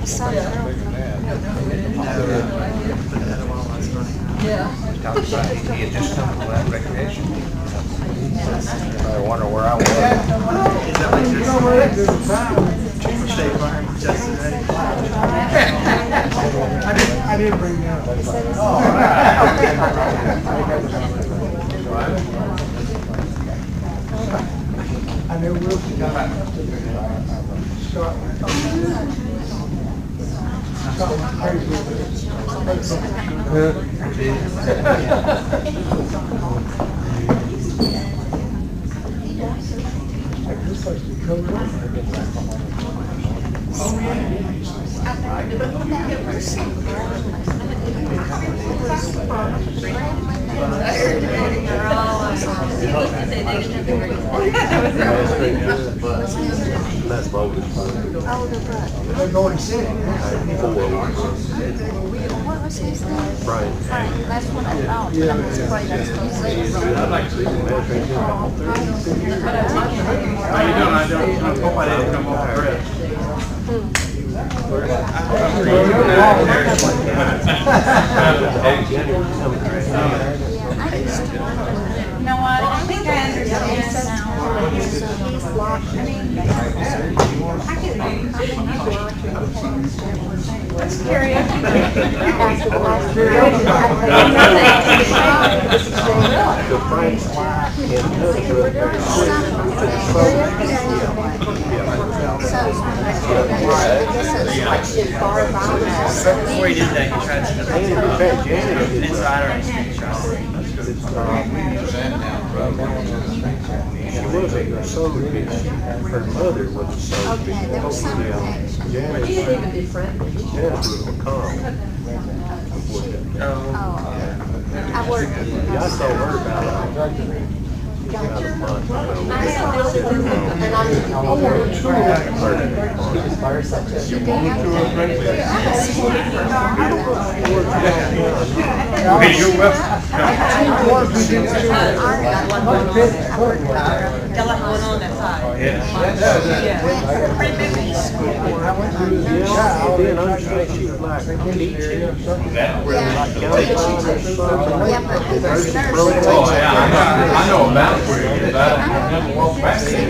He had just come from that recreation. I wonder where I was. I didn't bring that up. I knew Wilson got Scotland crazy with this likes to be covered up. Oh, yeah. That's bogus. They're going city. What was his name? Right. That's what I thought, but I'm afraid that's I'd like to see him. How you doing? I hope I didn't come off breath. You know what? I think I understand now. He's locked. I mean, I can. Let's carry it. Before he did that, he tried to inside or She wasn't a soul bitch. Her mother was a soul Okay, there was some connection. Janet was McCall. I worked. I saw her about a month You're welcome. Got like one on that side. I didn't understand she was like teaching. Like Oh, yeah, I know about it. I never walked back there.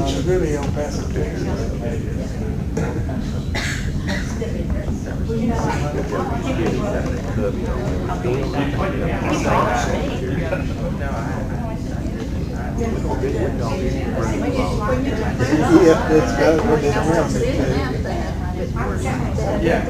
It's really on passive. yeah, that's got what it's around. Yeah.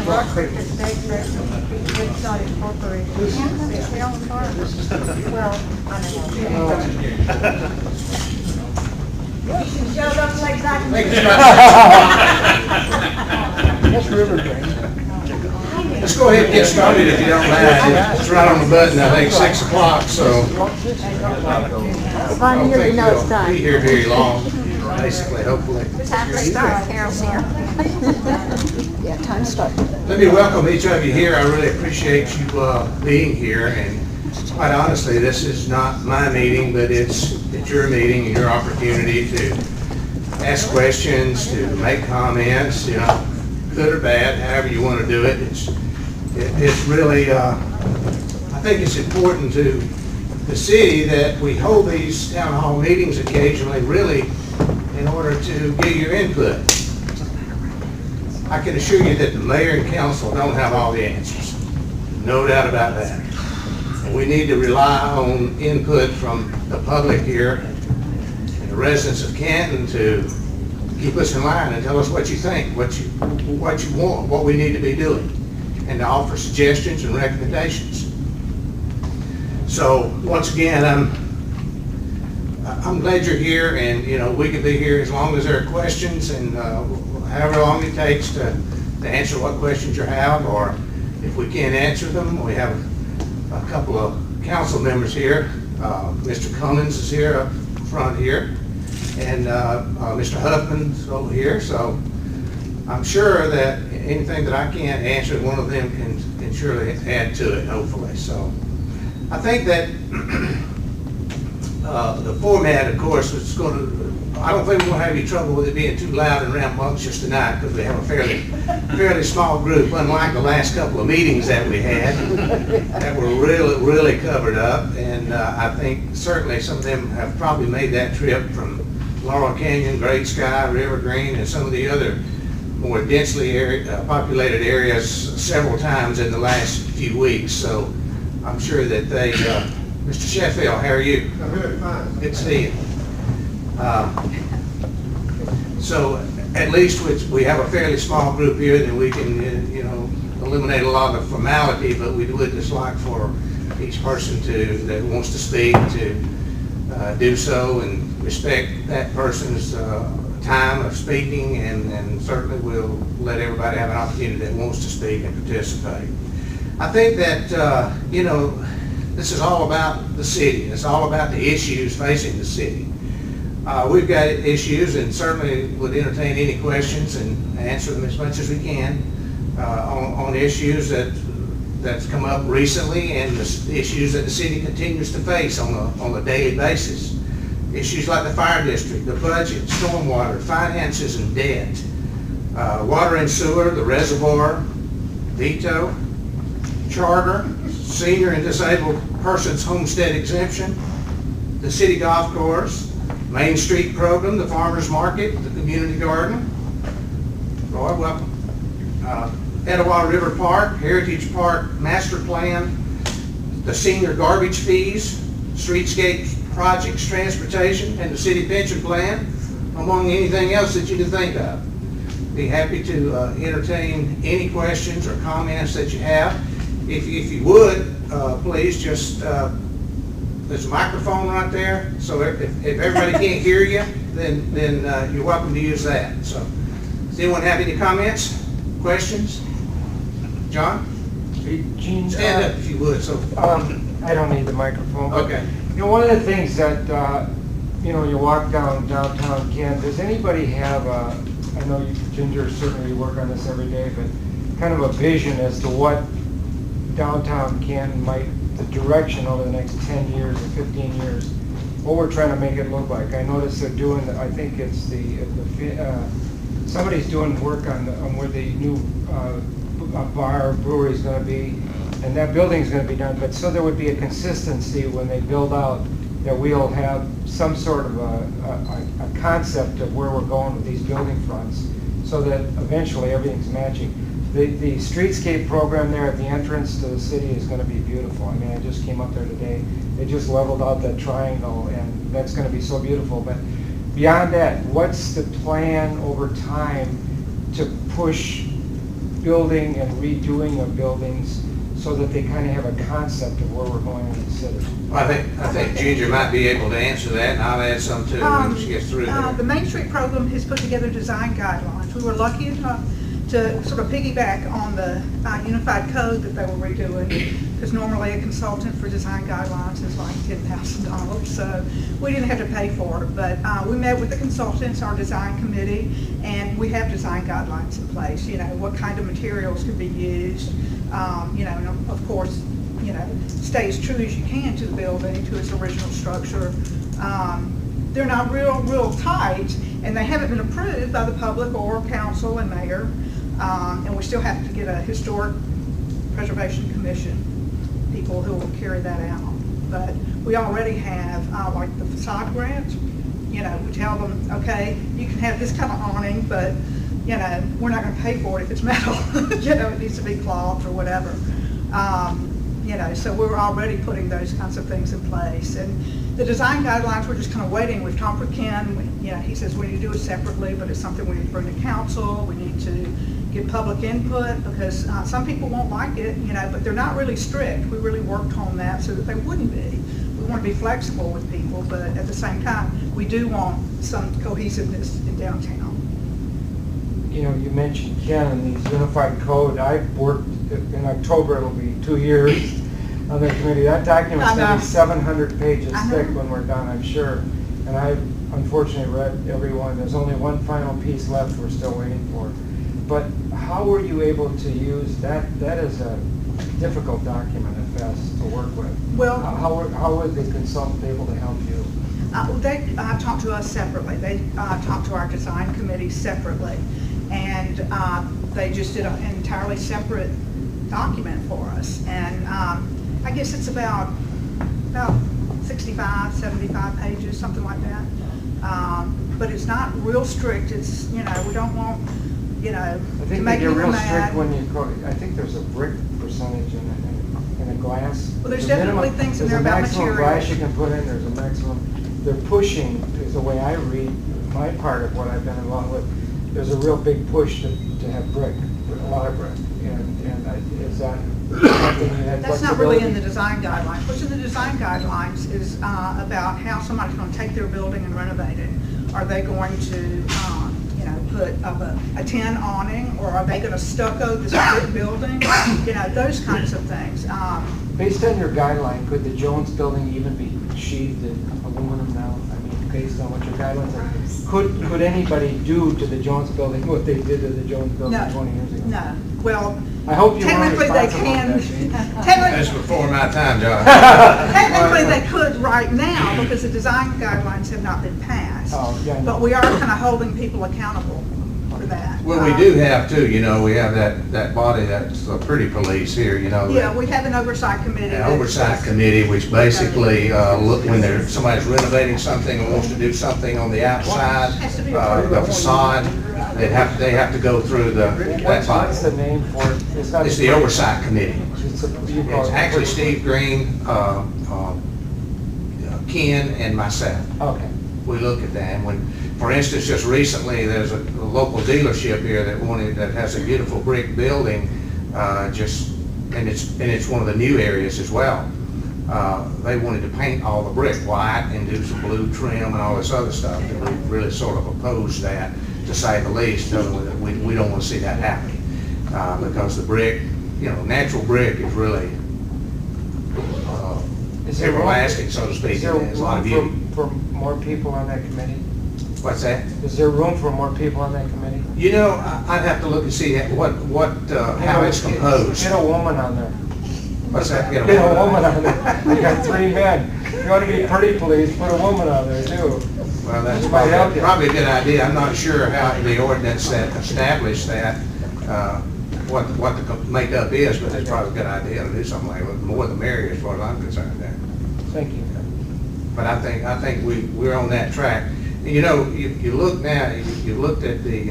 Rock paper. It's not incorporated. It's the own farm. Well, I know. Shut up like that. That's river drain. Let's go ahead and get started if you don't mind. It's right on the button, I think 6 o'clock, so I don't think we'll be here very long, basically, hopefully. Time to start, Carol's here. Yeah, time to start. Let me welcome each of you here. I really appreciate you being here, and quite honestly, this is not my meeting, but it's your meeting and your opportunity to ask questions, to make comments, you know, good or bad, however you want to do it. It's really, I think it's important to the city that we hold these town hall meetings occasionally, really, in order to get your input. I can assure you that the mayor and council don't have all the answers. No doubt about that. And we need to rely on input from the public here and the residents of Canton to keep us in line and tell us what you think, what you want, what we need to be doing, and to offer suggestions and recommendations. So once again, I'm glad you're here, and you know, we could be here as long as there are questions, and however long it takes to answer what questions you have, or if we can't answer them, we have a couple of council members here. Mr. Cummins is here up front here, and Mr. Huffman's over here, so I'm sure that anything that I can't answer, one of them can surely add to it, hopefully. So I think that the format, of course, is going to, I don't think we're going to have any trouble with it being too loud and rambunctious tonight, because we have a fairly small group, unlike the last couple of meetings that we had that were really covered up. And I think certainly some of them have probably made that trip from Laurel Canyon, Great Sky, River Green, and some of the other more densely populated areas several times in the last few weeks. So I'm sure that they, Mr. Sheffield, how are you? I'm very fine. Good to see you. So at least we have a fairly small group here, then we can, you know, eliminate a lot of formality, but we would just like for each person that wants to speak to do so and respect that person's time of speaking, and certainly we'll let everybody have an opportunity that wants to speak and participate. I think that, you know, this is all about the city. It's all about the issues facing the city. We've got issues, and certainly would entertain any questions and answer them as much as we can on issues that's come up recently, and the issues that the city continues to face on a daily basis. Issues like the fire district, the budget, stormwater, finances, and debt, water and sewer, the reservoir, veto, charter, senior and disabled persons homestead exemption, the city golf course, Main Street program, the farmers market, the community garden. Roy, welcome. Etowah River Park, Heritage Park master plan, the senior garbage fees, streetscape projects, transportation, and the city pension plan, among anything else that you can think of. Be happy to entertain any questions or comments that you have. If you would, please just, there's a microphone right there, so if everybody can't hear you, then you're welcome to use that. So, does anyone have any comments, questions? John? Hey, Gene, Stand up if you would. So, I don't need the microphone. But, okay. you know, one of the things that, you know, you walk downtown Canton, does anybody have I know you, Ginger, certainly you work on this every day, but kind of a vision as to what downtown Canton might, the direction over the next 10 years or 15 years, what we're trying to make it look like. I noticed they're doing, I think it's somebody's doing work on where the new bar brewery is going to be, and that building is going to be done, but so there would be a consistency when they build out, that we'll have some sort of a concept of where we're going with these building fronts, so that eventually everything's matching. The streetscape program there at the entrance to the city is going to be beautiful. I mean, I just came up there today. They just leveled out that triangle, and that's going to be so beautiful. But beyond that, what's the plan over time to push building and redoing of buildings so that they kind of have a concept of where we're going in the city? Well, I think Ginger might be able to answer that, and I'll add some too when she gets through there. The Main Street program has put together design guidelines. We were lucky enough to sort of piggyback on the unified code that they were redoing, because normally a consultant for design guidelines is like $10,000, so we didn't have to pay for it. But we met with the consultants, our design committee, and we have design guidelines in place. You know, what kind of materials could be used. You know, and of course, you stay as true as you can to the building, to its original structure. They're not real tight, and they haven't been approved by the public or council and mayor. And we still have to get a historic preservation commission, people who will carry that out. But we already have, like the facade grant, we tell them, okay, you can have this kind of awning, but, we're not gonna pay for it if it's metal. It needs to be cloth or whatever. So we're already putting those kinds of things in place. And the design guidelines, we're just kind of waiting. We've talked with Ken, he says we need to do it separately, but it's something we need to bring to council. We need to get public input, because some people won't like it, but they're not really strict. We really worked on that so that they wouldn't be. We want to be flexible with people, but at the same time, we do want some cohesiveness in downtown. You mentioned Ken and these unified code. I've worked, in October it'll be 2 years on the committee. That document's going to be 700 pages thick when we're done, I'm sure. And I've unfortunately read every one. There's only one final piece left we're still waiting for. But how were you able to use that? That is a difficult document at best to work with. Well, how were the consultants able to help you? They talked to us separately. They talked to our design committee separately. And they just did an entirely separate document for us. And I guess it's about 65, 75 pages, something like that. But it's not real strict. It's, we don't want, I think to make you're people real mad. strict when you go, I think there's a brick percentage in a glass. Well, there's definitely things in there about There's a maximum material. glass you can put in, there's a maximum, they're pushing, is the way I read my part of what I've been involved with. There's a real big push to have brick, a lot of brick. And is that something you had That's not really in the flexibility? design guidelines. What's in the design guidelines is about how somebody's going to take their building and renovate it. Are they going to, put up a tin awning, or are they going to stucco this brick building? Those kinds of things. Based on your guideline, could the Jones building even be sheathed in aluminum now? I mean, based on what your guidelines are, could anybody do to the Jones building what they did to the Jones building No. 20 years ago? No. Well, I hope you weren't technically they responsible can. for that, Gene. That's before my time, John. Technically they could right now, because the design guidelines have not been passed. Oh, yeah, I know. But we are kind of holding people accountable for that. Well, we do have too, we have that body, that's the pretty police here, Yeah, we have an oversight committee. An oversight committee, which basically, look, when somebody's renovating something and wants to do something on the outside, the facade, they have to go through that What's body. the name for it? It's the oversight committee. It's Actually Steve Green, Ken, and myself. Okay. We look at that, and when, for instance, just recently, there's a local dealership here that has a beautiful brick building, and it's one of the new areas as well. They wanted to paint all the brick white and do some blue trim and all this other stuff, and we really sort of opposed that, to say the least. We don't want to see that happening, because the brick, natural brick is really everlasting, so to speak. Is there There's a lot of beauty. room for more people on that committee? What's that? Is there room for more people on that committee? I'd have to look and see how it's composed. Get a woman on there. What's that? Get a woman on there. You got 3 men. If you want to be pretty police, put a woman on there too. Well, that's Might help you. probably a good idea. I'm not sure how the ordinance that established that, what the makeup is, but it's probably a good idea to do something like that. The more the merrier, as far as I'm concerned there. Thank you. But I think we're on that track. And you look now, you looked at the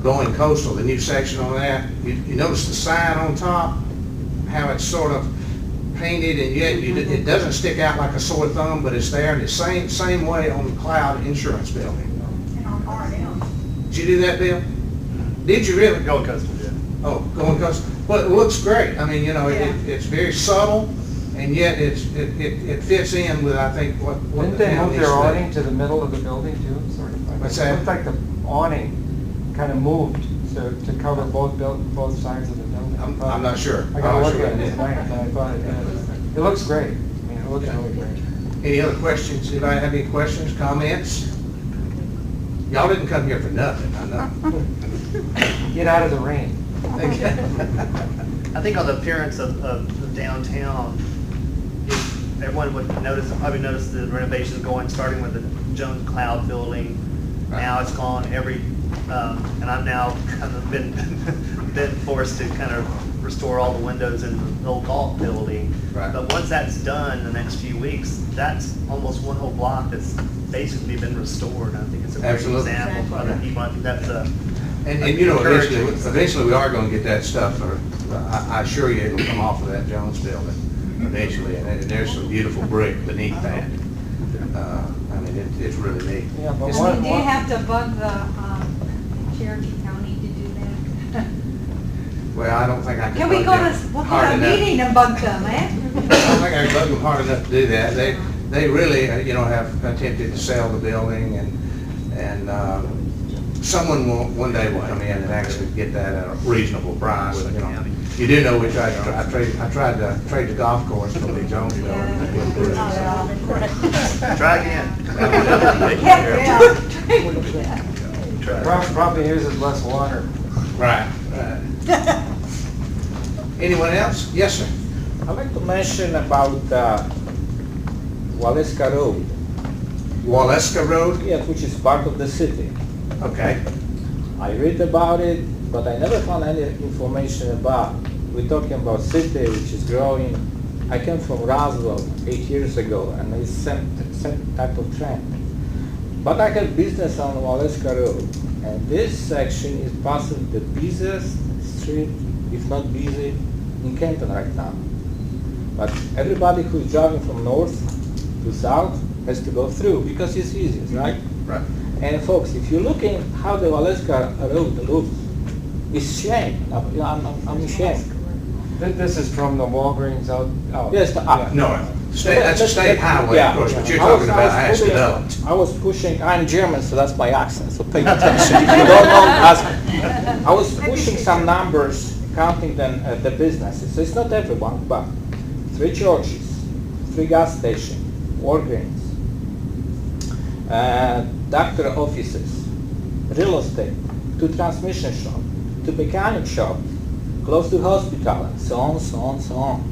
going coastal, the new section on that. You notice the sign on top, how it's sort of painted, and yet it doesn't stick out like a sore thumb, but it's there. And the same way on the Cloud Insurance Building. And on R&M. Did you do that, Bill? Did you really? Gold Coastal, yeah. Oh, going coastal. Well, it looks great. I mean, it's very subtle, and yet it fits in with, I think, what Didn't the they town move needs their to do. awning to the middle of the building too? Sort of. What's It that? looked like the awning kind of moved to cover both sides of the building. I'm not sure. I gotta look sure at it it did. tonight, but I thought it did. It looks great. I mean, it looks really great. Any other questions? Anybody have any questions, comments? Y'all didn't come here for nothing, I know. Get out of the rain. I think on the appearance of downtown, everyone would probably notice the renovations going, starting with the Jones Cloud building. Now it's gone and I'm now kind of been forced to kind of restore all the windows in the old golf building. Right. But once that's done in the next few weeks, that's almost one whole block that's basically been restored. I think it's a great Absolutely. example for other people. I think that's And you know, eventually we are gonna get that stuff, I assure you it'll come off of that Jones building eventually, and there's some beautiful brick beneath that. I mean, it's really neat. Yeah, but It's- I mean, do you have to bug the Cherokee County to do that? Well, I don't think I can. Can we bug go them to hard a enough. meeting and bug them, eh? I don't think I can bug them hard enough to do that. They really, have attempted to sell the building, and someone one day will come in and actually get that at a reasonable price. You do know I tried to trade the golf course for the Jones building. try again. probably uses less water. Right. Anyone else? Yes, sir. I'd like to mention about Waleska Road, Waleska Road? yes, which is part of the city. Okay. I read about it, but I never found any information about. We're talking about city which is growing. I came from Roswell 8 years ago, and it's same type of trend. But I have business on Waleska Road, and this section is possibly the busiest street, if not busy, in Canton right now. But everybody who's driving from north to south has to go through because it's easiest, right? Right. And folks, if you're looking how the Waleska Road looks, it's shame. I'm ashamed. This is from the Walgreens out. Yes, No, that's a state highway, of course, but you're talking about how it's developed. I was pushing, I'm German, so that's my accent, so pay attention. If you don't know, ask me. I was pushing some numbers, counting them the businesses. So it's not everyone, but 3 churches, 3 gas stations, Walgreens, doctor offices, real estate, 2 transmission shops, 2 mechanic shops, close to hospital, and so on, so on, so on.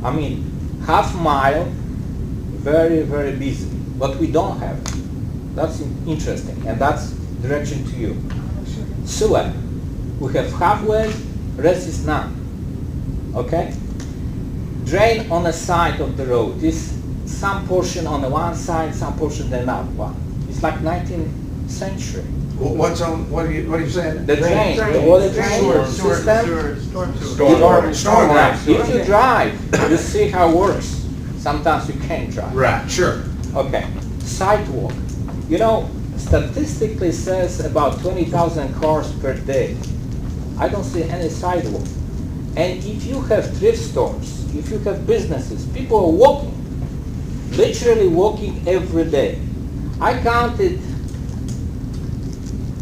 I mean, half mile, very, very busy, but we don't have it. That's interesting, and that's direction to you. Sewer, we have halfway, rest is none, okay? Drain on the side of the road, is some portion on the one side, some portion the other one. It's like 19th century. What are you saying? The drain, the water drain system. Storm Now, drain. if you drive, you see how it works. Sometimes you can't drive. Right, sure. Okay, sidewalk. You know, statistically says about 20,000 cars per day. I don't see any sidewalk. And if you have thrift stores, if you have businesses, people are walking, literally walking every day. I counted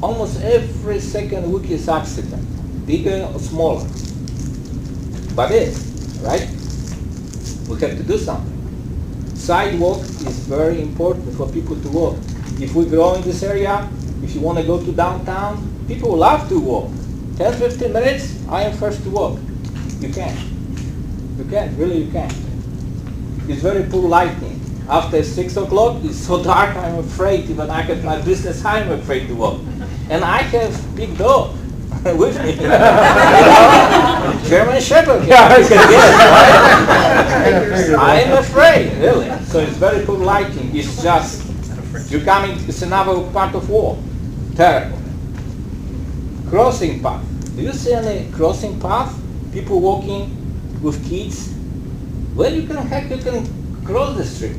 almost every second week is accident, bigger or smaller. But right? We have to do something. Sidewalk is very important for people to walk. If we grow in this area, if you want to go to downtown, people love to walk. 10, 15 minutes, I am first to walk. You can. You can, really you can. It's very poor lighting. After 6 o'clock, it's so dark, I'm afraid, even I have my business, I'm afraid to walk. And I have big dog with me. You know? German Shepherd. Yes, right? I'm afraid, really. So it's very poor lighting. It's just, you're coming, it's another part of war. Terrible. Crossing path. Do you see any crossing path? People walking with kids? Well, you can cross the street.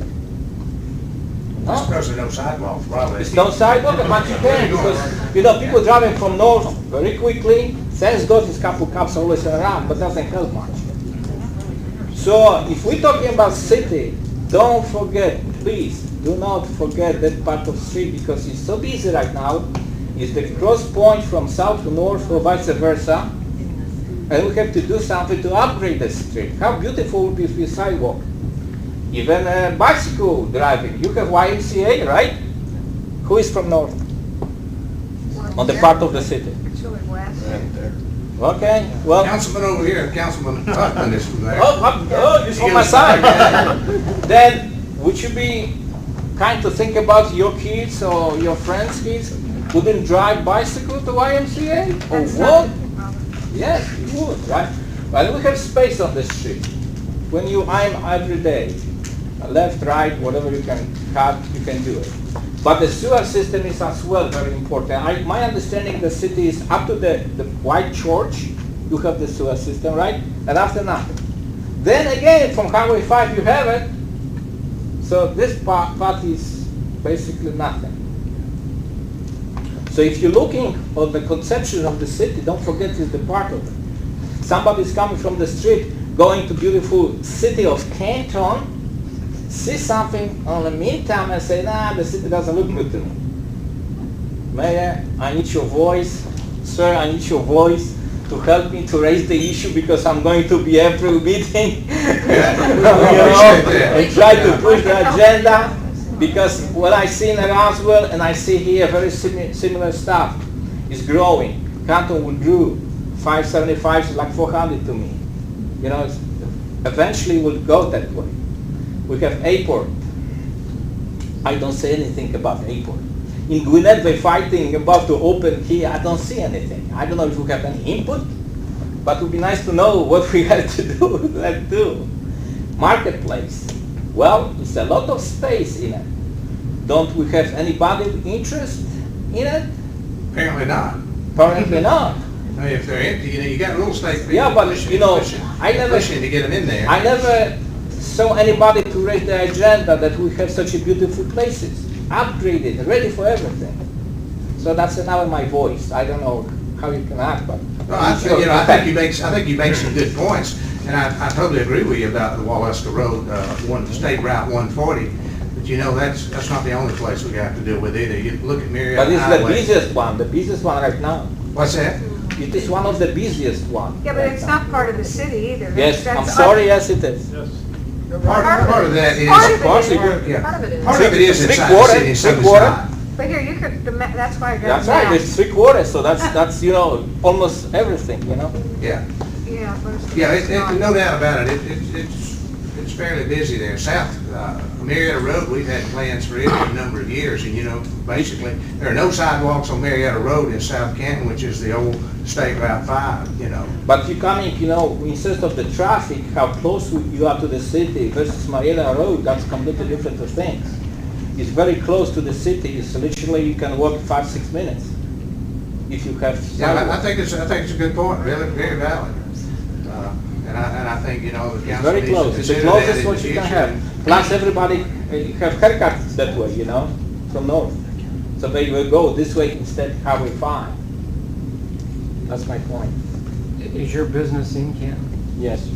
I suppose there's no sidewalks, probably. It's no sidewalk, but you can, because, people driving from north very quickly. Thanks God this couple cops always around, but doesn't help much. So, if we're talking about city, don't forget, please, do not forget that part of street, because it's so busy right now. It's the cross point from south to north or vice versa. And we have to do something to upgrade the street. How beautiful would be the sidewalk. Even bicycle driving. You have YMCA, right? Who is from north? On the part of the city. Chili West. Okay, well. Councilman over here, Councilman Huffman is from there. Oh, you're on my side. Then, would you be kind to think about your kids or your friends' kids wouldn't drive bicycle to YMCA? Or what? Yes, you would, right? But we have space on the street. When you aim every day, left, right, whatever you can cut, you can do it. But the sewer system is as well very important. My understanding the city is up to the White Church, you have the sewer system, right? And after nothing. Then again, from Highway 5 you have it. So this part is basically nothing. So if you're looking on the conception of the city, don't forget it's the part of it. Somebody's coming from the street, going to beautiful city of Canton, see something on the meantime and say, nah, the city doesn't look good to me. Mayor, I need your voice. Sir, I need your voice to help me to raise the issue because I'm going to be every meeting and try to push the agenda. Because what I see in Roswell and I see here very similar stuff is growing. Canton will grow 575 is like 400 to me. You know, eventually we'll go that way. We have airport. I don't say anything about airport. In Gwinnett, they're fighting about to open here. I don't see anything. I don't know if we have any input, but it would be nice to know what we have to do. Let's do. Marketplace. Well, it's a lot of space in it. Don't we have anybody with interest in it? Apparently not. Apparently not. I mean, if they're empty, you got real estate people Yeah, but pushing, you know, pushing, I never pushing to get them in there. I never saw anybody to raise the agenda that we have such a beautiful places, upgraded, ready for everything. So that's another my voice. I don't know how you can act, but No, I think you make some good points, and I totally agree with you about the Waleska Road, State Route 140. But you know, that's not the only place we have to deal with either. You look at Marietta But it's Highway. the busiest one right now. What's that? It is one of the busiest ones. Yeah, but it's not part of the city either. Yes, That's- I'm that's sorry, yes it is. Part of that is. Part of it Part is. of Yeah. Part of it is. Part of it is inside the Three-quarter, city, and some is three-quarter. not. But here, you could, that's why I got That's it right, down. it's 3/4, so that's you know, almost everything, you know? Yeah. Yeah, but it's. Yeah, it's not. no doubt about it. It's fairly busy there. South Marietta Road, we've had plans for it for a number of years, and you know, basically, there are no sidewalks on Marietta Road in South Canton, which is the old State Route 5, you know. But you coming, you know, instead of the traffic, how close you are to the city versus Marietta Road, that's completely different things. It's very close to the city, it's literally, you can walk 5-6 minutes if you have Yeah, I sidewalks. think it's a good point, really, very valid. And I think, you know, the It's council very needs to close, it's the consider that closest in what the you can future. have. Plus everybody have haircuts that way, you know, from north. So they will go this way instead Highway 5. That's my point. Is your business in Canton? Yes.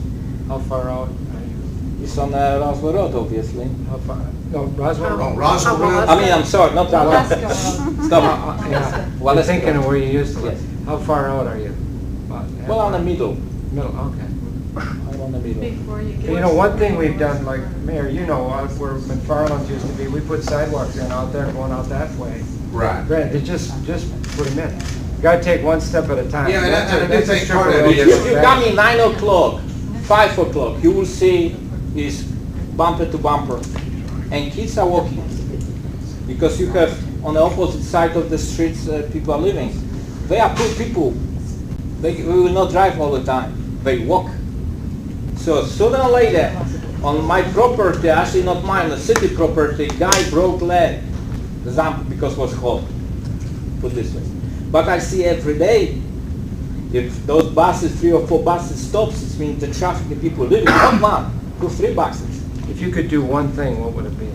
How far out are you? It's on Roswell Road, obviously. How far? No, Roswell? On Roswell Road? I mean, I'm sorry, not Waleska Roswell. Road. Stop. Yeah, Well, I'm thinking of where you used to live. Yes. How far out are you? About half Well, on the mile? middle. Middle, okay. I'm on the middle. Before you get. You know, one thing we've done, like, Mayor, you know, where McFarland's used to be, we put sidewalks in out there, going out that way. Right. Granted, just put them in. You gotta take one step at a time. Yeah, and That's I a- do that's a think strip part of of road it that's is- If you bad. come in 9 o'clock, 5 o'clock, you will see is bumper to bumper. And kids are walking. Because you have on the opposite side of the streets people are living. They are poor people. They will not drive all the time. They walk. So sooner or later, on my property, actually not mine, the city property, guy broke leg. Because it was hot. Put this way. But I see every day, if those buses, 3 or 4 buses stops, it means the traffic, the people living, not 1, 2, 3 buses. If you could do one thing, what would it be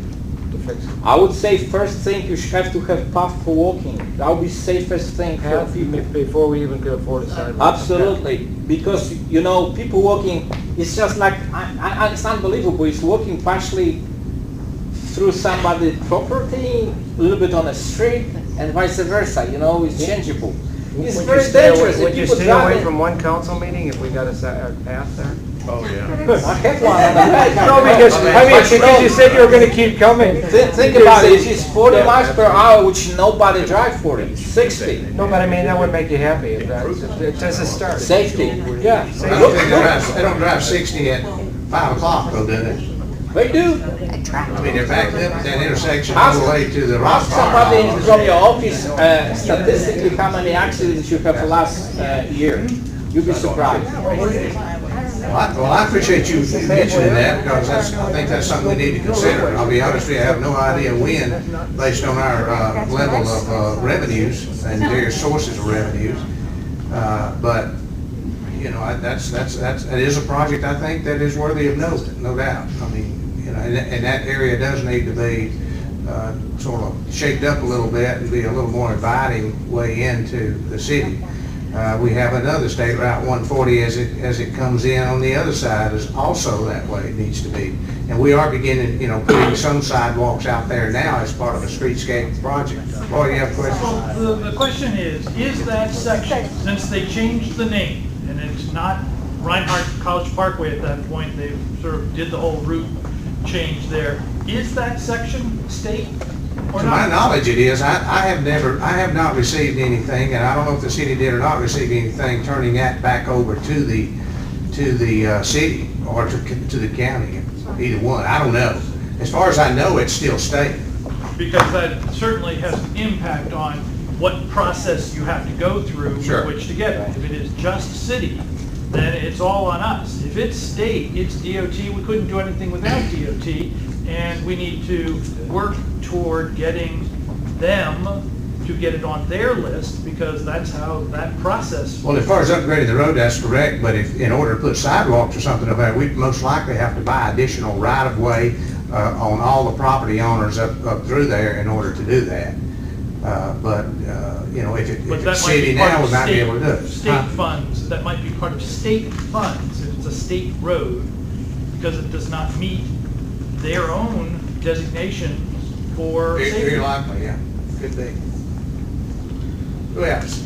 to fix it? I would say first thing you should have to have path for walking. That would be safest thing for Half, people. before we even could afford a sidewalk. Absolutely, because you know people walking. It's just like it's unbelievable. It's walking partially through somebody's property, a little bit on a street, and vice versa. You know, it's changeable. It's Would you very stay away- dangerous. If Would you people stay away drive from one council meeting if we got a path there? Oh, yeah. I have one on the back. No, because you said you were gonna keep coming. Think about it, it's 40 miles per hour, which nobody drive 40, 60. No, but I mean, that would make you happy if it doesn't start. Safety, yeah. I don't think they don't drive 60 at 5 o'clock though, do they? They do. I mean, they're backed up at that intersection all the way to the rock Ask bar. somebody from your office statistically how many accidents you have last year. You'll be surprised. Well, I appreciate you mentioning that, because I think that's something we need to consider. I'll be honest with you, I have no idea when, based on our level of revenues and various sources of revenues. But, you know, that is a project I think that is worthy of note, no doubt. I mean, you know, and that area does need to be sort of shaped up a little bit and be a little more inviting way into the city. We have another State Route 140 as it comes in on the other side is also that way it needs to be. And we are beginning, you know, putting some sidewalks out there now as part of a streetscape project. Roy, you have a question? Well, the question is that section, since they changed the name, and it's not Reinhardt College Parkway at that point, they sort of did the whole route change there, is that section state or To my not? knowledge, it is. I have not received anything, and I don't know if the city did or not receive anything turning that back over to the city or to the county, either one. I don't know. As far as I know, it's still state. Because that certainly has an impact on what process you have to go through Sure. with which to get it. If it is just city, then it's all on us. If it's state, it's DOT, we couldn't do anything without DOT, and we need to work toward getting them to get it on their list, because that's how that process. Well, as far as upgrading the road, that's correct, but if, in order to put sidewalks or something up there, we'd most likely have to buy additional right-of-way on all the property owners up through there in order to do that. You know, if But it's that might city be part now, of we might be state- able to do it. State funds, that might be part of state funds, if it's a state road, because it does not meet their own designation for Very safety. likely, yeah, could be. Who else?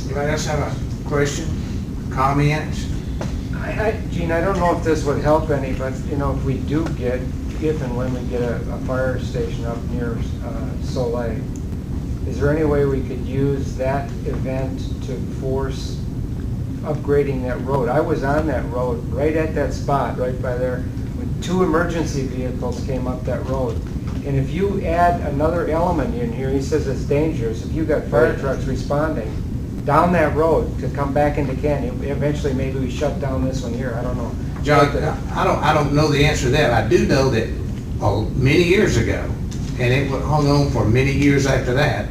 Anybody else have a question, comment? Gene, I don't know if this would help any, but, you know, if we do get, if and when we get a fire station up near Soleil, is there any way we could use that event to force upgrading that road? I was on that road, right at that spot, right by there, when 2 emergency vehicles came up that road. And if you add another element in here, he says it's dangerous, if you've got fire trucks responding down that road to come back into Canton, eventually maybe we shut down this one here, I don't know. John, I don't know the answer to that. I do know that many years ago, and it hung on for many years after that,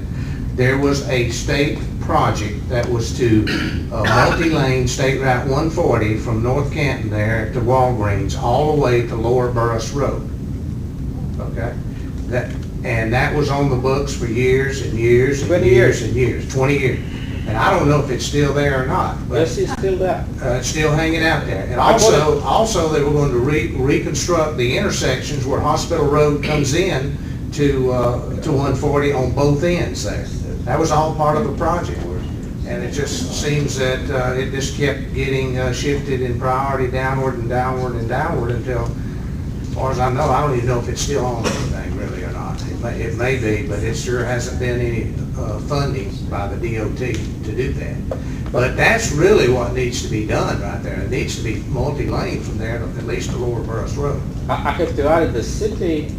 there was a state project that was to multi-lane State Route 140 from North Canton there to Walgreens, all the way to Lower Burris Road. Okay? And that was on the books for years and years and 20 years years. and years, 20 years. And I don't know if it's still there or not, but Yes, it's still there. it's still hanging out there. And also they were going to reconstruct the intersections where Hospital Road comes in to 140 on both ends there. That was all part of the project. And it just seems that it just kept getting shifted in priority downward and downward and downward until, as far as I know, I don't even know if it's still on anything really or not. It may be, but it sure hasn't been any funding by the DOT to do that. But that's really what needs to be done right there. It needs to be multi-lane from there to at least to Lower Burris Road. I have to add, the city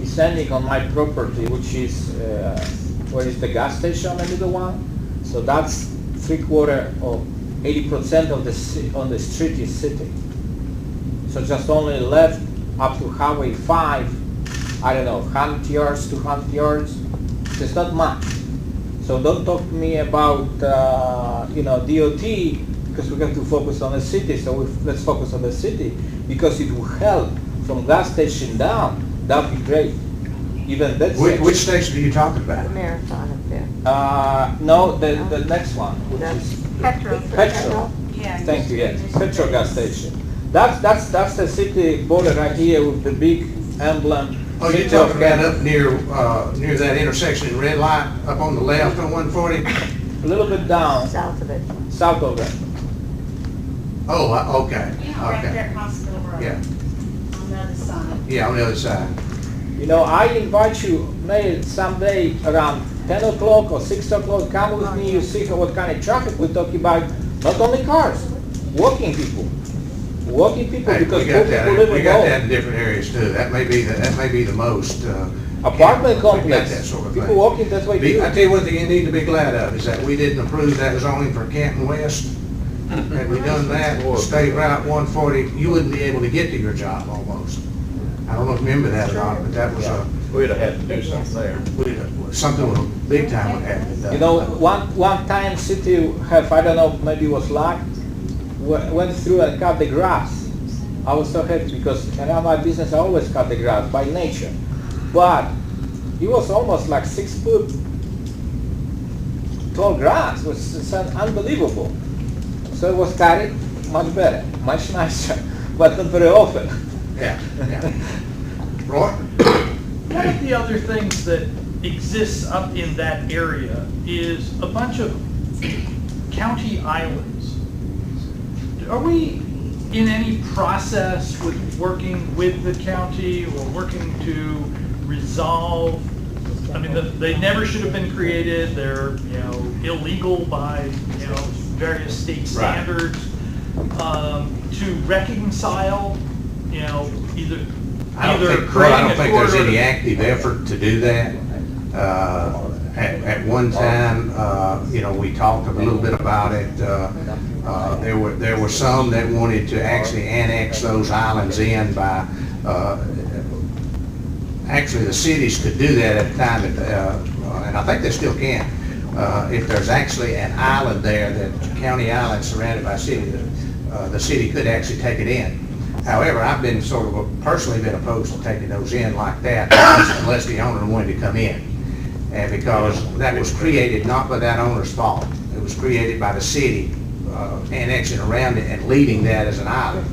is standing on my property, which is, where is the gas station on the middle one? So that's 3/4 or 80% of on the street is city. So just only left up to Highway 5, I don't know, 100 yards, 200 yards. It's not much. So don't talk to me about, DOT, because we have to focus on the city. So let's focus on the city, because it will help from gas station down. That'd be great. Even that Which station are you talking about? Marathon up there. No, the next one, which is Petro. Petro. Thank you, yes, Petro gas station. That's the city border right here with the big emblem. Oh, you're talking about up near that intersection in red light, up on the left on 140? A little bit down, South of it. south of that. Oh, okay, Yeah, right okay. there at Hospital Road. Yeah, On the other side. yeah, on the other side. You know, I invite you, maybe someday around 10 o'clock or 6 o'clock, come with me, you see what kind of traffic we're talking about. Not only cars, walking people. Walking people, Hey, because we poor got that, people live we in got all. that in different areas too. That may be the most. Apartment we got complex, that sort of people thing. walking that way I too. tell you one thing you need to be glad of is that we didn't approve that zoning for Canton West. Had we done that, State Route 140, you wouldn't be able to get to your job almost. I don't know if you remember that or not, but that was We'd have had to do something there. something with a big time would have to be done. You know, one time city have, I don't know, maybe it was luck, went through and cut the grass. I was so happy because around my business I always cut the grass by nature. But it was almost like 6 foot tall grass. It was unbelievable. So it was cut much better, much nicer, but not very often. Yeah, yeah. Roy? One of the other things that exists up in that area is a bunch of county islands. Are we in any process with working with the county or working to resolve? I mean, they never should have been created. They're, illegal by, various state standards. To reconcile, either I don't think creating a there's corridor. any active effort to do that. At one time, we talked a little bit about it. There were some that wanted to actually annex those islands in by, actually the cities could do that at the time, and I think they still can. If there's actually an island there, that county island surrounded by city, the city could actually take it in. However, I've been personally been opposed to taking those in like that unless the owner wanted to come in. And because that was created not by that owner's fault. It was created by the city annexing around it and leaving that as an island.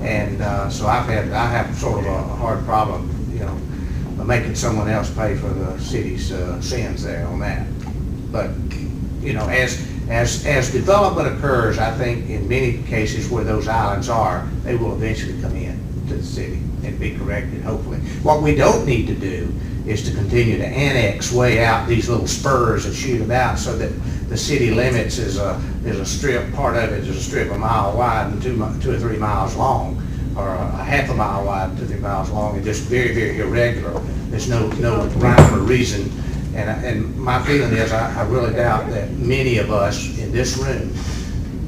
And so I have sort of a hard problem, making someone else pay for the city's sins there on that. But, as development occurs, I think in many cases where those islands are, they will eventually come in to the city and be corrected, hopefully. What we don't need to do is to continue to annex way out these little spurs and shoot them out so that the city limits is a strip, part of it is a strip a mile wide and 2 or 3 miles long, or a half a mile wide, 2 or 3 miles long, and just very, very irregular. There's no rhyme or reason. And my feeling is I really doubt that many of us in this room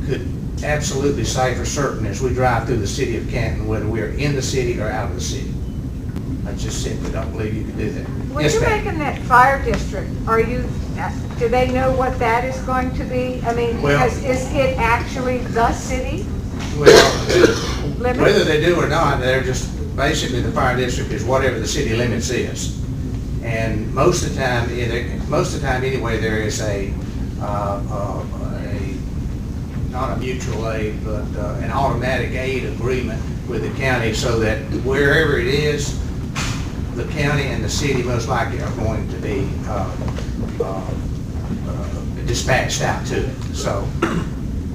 could absolutely say for certain as we drive through the city of Canton whether we're in the city or out of the city. I just simply don't believe you can do that. When Yes, you're ma'am. making that fire district, do they know what that is going to be? I mean, Well- is it actually the city Well, limits? whether they do or not, they're just, basically the fire district is whatever the city limits is. And most of the time anyway, there is not a mutual aid, but an automatic aid agreement with the county so that wherever it is, the county and the city most likely are going to be dispatched out to it. So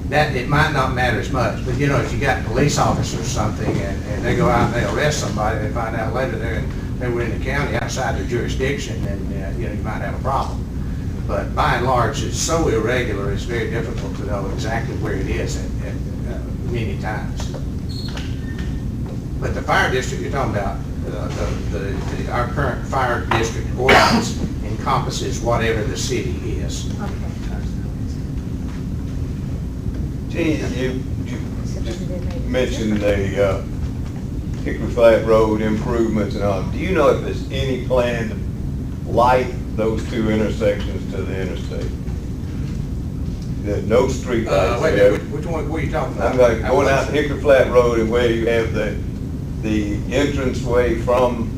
that, it might not matter as much, but if you got police officers or something and they go out and they arrest somebody, they find out later they were in the county outside their jurisdiction, then you might have a problem. But by and large, it's so irregular, it's very difficult to know exactly where it is at many times. But the fire district you're talking about, our current fire district ordinance encompasses whatever the city is. Okay. Gene, you mentioned the Hickory Flat Road improvements and all. Do you know if there's any plan to light those 2 intersections to the interstate? There's no street lights Wait a there. minute, which one were you talking about? I'm like going out Hickory Flat Road and where you have the entranceway from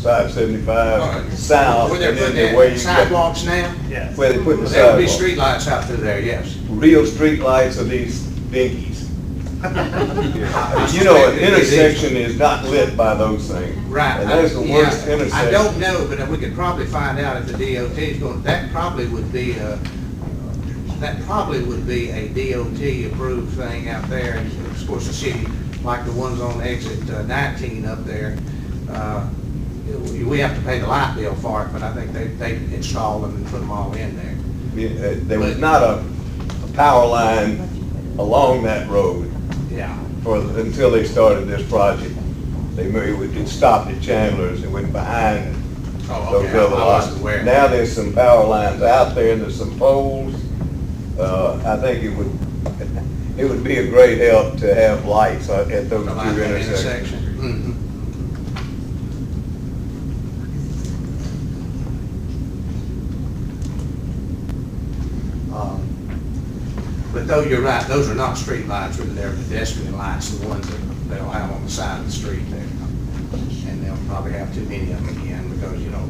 575 south, Where they're and then putting the way in you get, sidewalks now? Yes. where they put the There will be sidewalk. street lights out through there, yes. Real street lights are these dinkies. You know, an intersection is not lit by those things. Right. And that's the worst Yeah, intersection. I don't know, but we could probably find out if the DOT is going, that probably would be, that probably would be a DOT approved thing out there. And of course, the city, like the ones on exit 19 up there, we have to pay the light bill for it, but I think they install them and put them all in there. Yeah, there was not a power line along that road Yeah. until they started this project. It stopped at Chandler's and went behind Oh, those okay. other I lots. wasn't aware. Now there's some power lines out there, and there's some poles. I think it would be a great help to have lights at those two Like that intersections. intersection. Mhm. But though you're right, those are not street lights, really, they're pedestrian lights, the ones that they'll have on the side of the street there. And they'll probably have too many of them again, because, you know,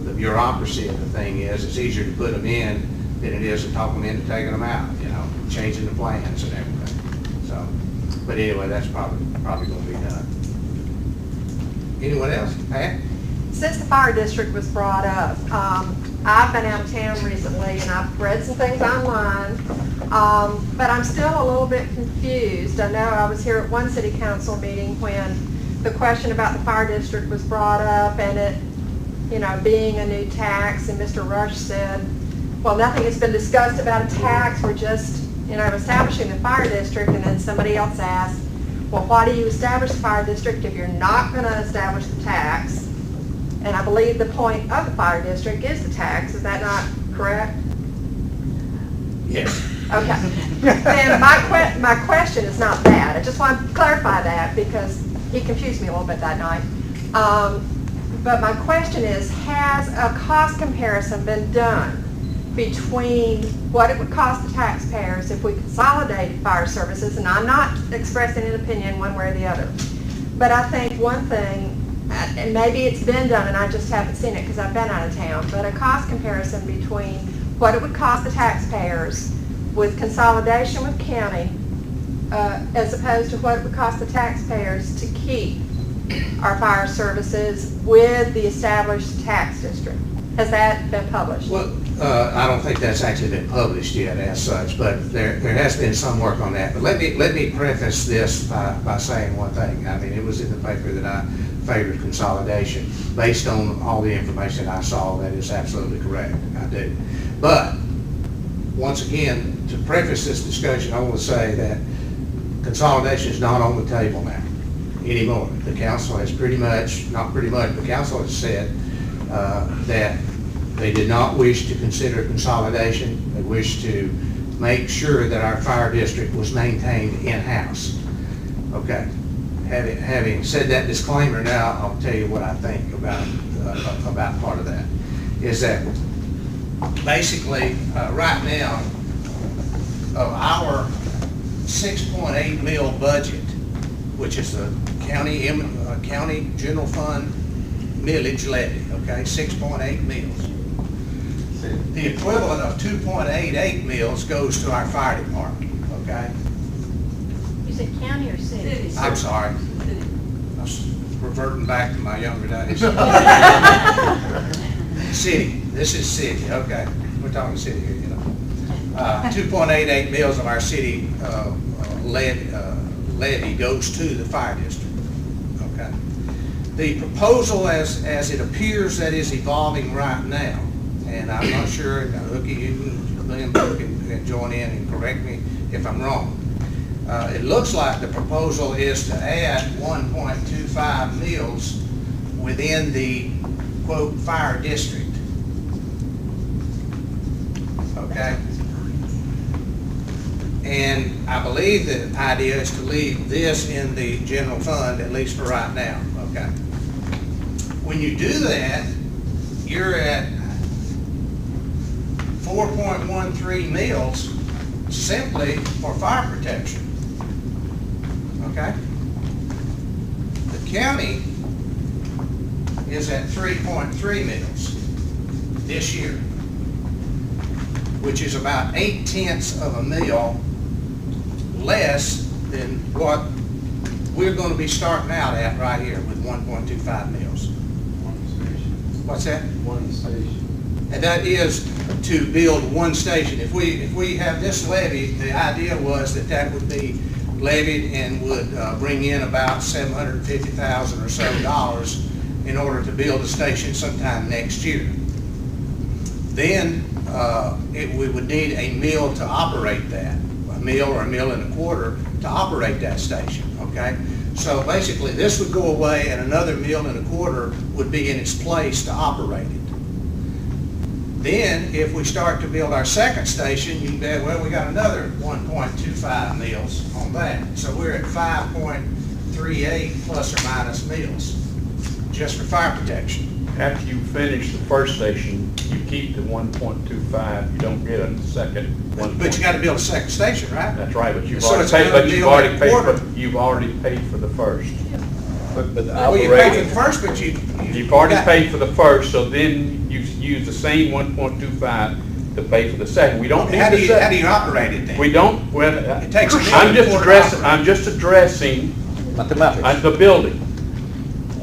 the bureaucracy of the thing is, it's easier to put them in than it is to talk them into taking them out, you know, changing the plans and everything. So, but anyway, that's probably gonna be done. Anyone else? Pat? Since the fire district was brought up, I've been out of town recently and I've read some things online, but I'm still a little bit confused. I know I was here at one city council meeting when the question about the fire district was brought up and it, you know, being a new tax, and Mr. Rush said, well, nothing has been discussed about a tax, we're just, you know, establishing the fire district. And then somebody else asked, well, why do you establish the fire district if you're not going to establish the tax? And I believe the point of the fire district is the tax. Is that not correct? Yes. Okay. And my question is not that. I just want to clarify that because he confused me a little bit that night. But my question is, has a cost comparison been done between what it would cost the taxpayers if we consolidated fire services? And I'm not expressing an opinion one way or the other. But I think one thing, and maybe it's been done and I just haven't seen it because I've been out of town, but a cost comparison between what it would cost the taxpayers with consolidation with county as opposed to what it would cost the taxpayers to keep our fire services with the established tax district. Has that been published? Well, I don't think that's actually been published yet as such, but there has been some work on that. But let me preface this by saying one thing. I mean, it was in the paper that I favored consolidation. Based on all the information I saw, that is absolutely correct. I do. But once again, to preface this discussion, I want to say that consolidation is not on the table now anymore. The council has the council has said that they did not wish to consider consolidation. They wished to make sure that our fire district was maintained in-house. Okay. Having said that disclaimer, now I'll tell you what I think about part of that. Is that basically right now of our 6.8 mil budget, which is the county general fund millage levy, okay, 6.8 mils. The equivalent of 2.88 mils goes to our fire department, okay? You said county or city? I'm sorry. I was reverting back to my younger days. City, this is city, okay. We're talking city here, you know. 2.88 mils of our city levy goes to the fire district, okay. The proposal as it appears that is evolving right now, and I'm not sure, Hooky, you can join in and correct me if I'm wrong. It looks like the proposal is to add 1.25 mils within the, quote, fire district. Okay? And I believe the idea is to leave this in the general fund, at least for right now, okay? When you do that, you're at 4.13 mils simply for fire protection. Okay? The county is at 3.3 mils this year, which is about 0.8 of a mil less than what we're going to be starting out at right here with 1.25 mils. One station. What's that? One station. and that is to build one station. If we have this levy, the idea was that that would be levied and would bring in about $750,000 or so in order to build a station sometime next year. Then we would need a mill to operate that, a mill or a mill and a quarter to operate that station, okay? So basically this would go away and another mill and a quarter would be in its place to operate it. Then if we start to build our second station, you can bet, well, we got another 1.25 mills on that. So we're at 5.38 plus or minus mills, just for fire protection. After you finish the first station, you keep the 1.25, you don't get a second one. But you gotta build a second station, right? That's right, but you've So already it's paid, another but you've deal already and paid quarter. for, you've already paid for the first. But the Well, you paid for operation, the first, but You've already paid for the first, so then you use the same 1.25 to pay for the second. We don't need How the do you second. operate it then? We don't, well, It takes a I'm million just for it to addressing, operate. I'm just addressing Mathematics. the building.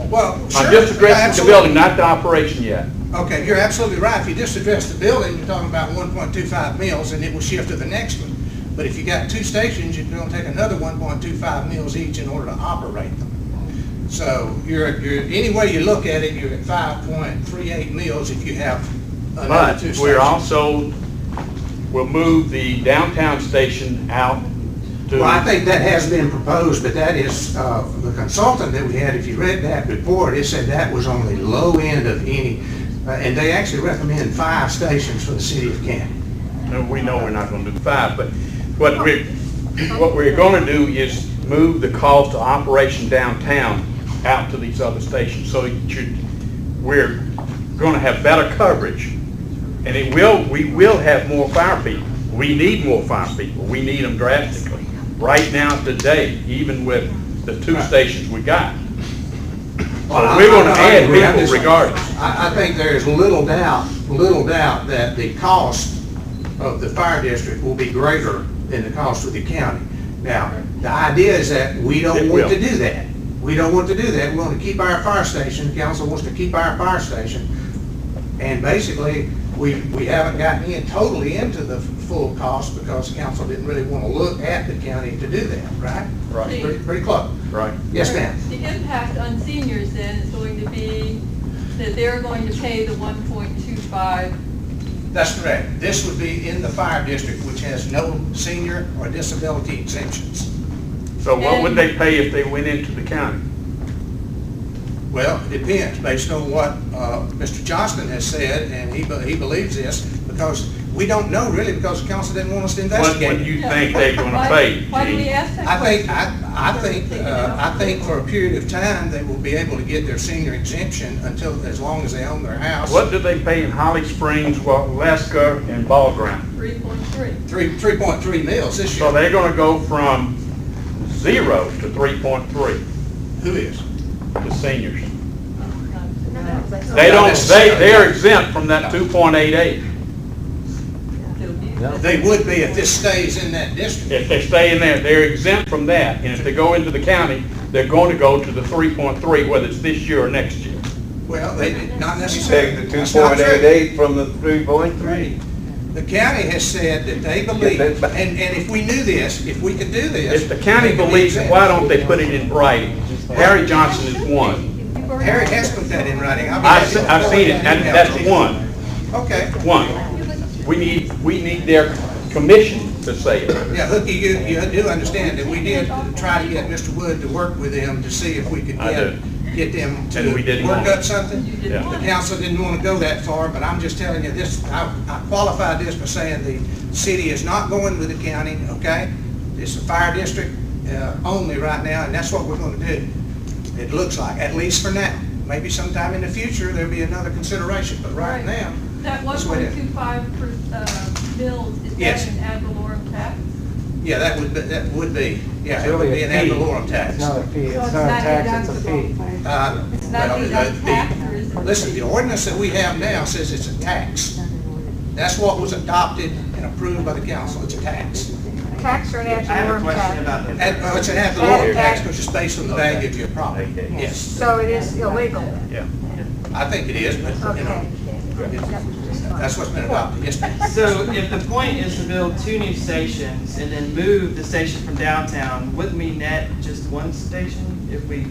Well, sure. I'm just yeah, addressing the absolutely. building, not the operation yet. Okay, you're absolutely right. If you just address the building, you're talking about 1.25 mills and it will shift to the next one. But if you got two stations, you're gonna take another 1.25 mills each in order to operate them. So you're any way you look at it, you're at 5.38 mills if you have another But two stations. we're also, we'll move the downtown station out to. Well, I think that has been proposed, but that is, the consultant that we had, if you read that report, it said that was on the low end of any, and they actually recommend 5 stations for the city of Canton. No, we know we're not gonna do 5, but what we're gonna do is move the cost of operation downtown out to these other stations. So we're gonna have better coverage. And we will have more fire people. We need more fire people. We need them drastically. Right now, today, even with the 2 stations we got. So we're gonna add people regardless. I think there's little doubt that the cost of the fire district will be greater than the cost of the county. Now, the idea is that we don't It want will. to do that. We don't want to do that. We want to keep our fire station. The council wants to keep our fire station. And basically, we haven't gotten totally into the full cost because the council didn't really want to look at the county to do that, right? Right. Pretty close. Right. Yes, ma'am. The impact on seniors then is going to be that they're going to pay the 1.25. That's correct. This would be in the fire district, which has no senior or disability exemptions. So what would they pay if they went into the county? Well, it depends, based on what Mr. Johnston has said, and he believes this, because we don't know really, because the council didn't want us to What investigate. do you think they're gonna pay? Why do we Gene? ask that I think, question? I think for a period of time, they will be able to get their senior exemption until, as long as they own their house. What do they pay in Holly Springs, Waleska, and Ball Ground? 3.3. 3.3 mils this So year. they're gonna go from 0 to 3.3, Who is? the seniors. They They don't, necessarily. they're exempt from that 2.88. They would be if this stays in that district. If they stay in there, they're exempt from that. And if they go into the county, they're going to go to the 3.3, whether it's this year or next year. Well, they, not take necessarily. the That's not true. 2.88 from the 3.3. The county has said that they believe, and if we knew this, if we could do this. If the county they could be believes it, exempt. why don't they put it in writing? Harry Johnson is one. Harry has put that in writing. I've seen it, and that's one. Okay. One. We need their commission to say it. Yeah, Hooky, you do understand that we did try to get Mr. Wood to work with them to see if we could I get them And we to didn't work want up it. something. Yeah. The council didn't want to go that far, but I'm just telling you this, I qualified this by saying the city is not going with the county, okay? It's a fire district only right now, and that's what we're going to do. It looks like, at least for now. Maybe sometime in the future, there'll be another consideration, but right now, That that's what it is. 1.25 mils, is Yes. that an ad valorem tax? Yeah, that would be, yeah, It's it would really be a an ad fee. valorem tax. It's not a fee, So it's not a tax, it's a fee. It's not Well, deducted tax, or is it? listen, the ordinance that we have now says it's a tax. That's what was adopted and approved by the council, it's a tax. Tax or an ad I have a valorem question tax? about the. It's an ad valorem tax, which is based on the value of your property. Yes, So it is illegal? Yeah. I think it is, but, you know. Okay. That's what's been adopted, yes, ma'am. So if the point is to build 2 new stations and then move the station from downtown, wouldn't we net just 1 station if we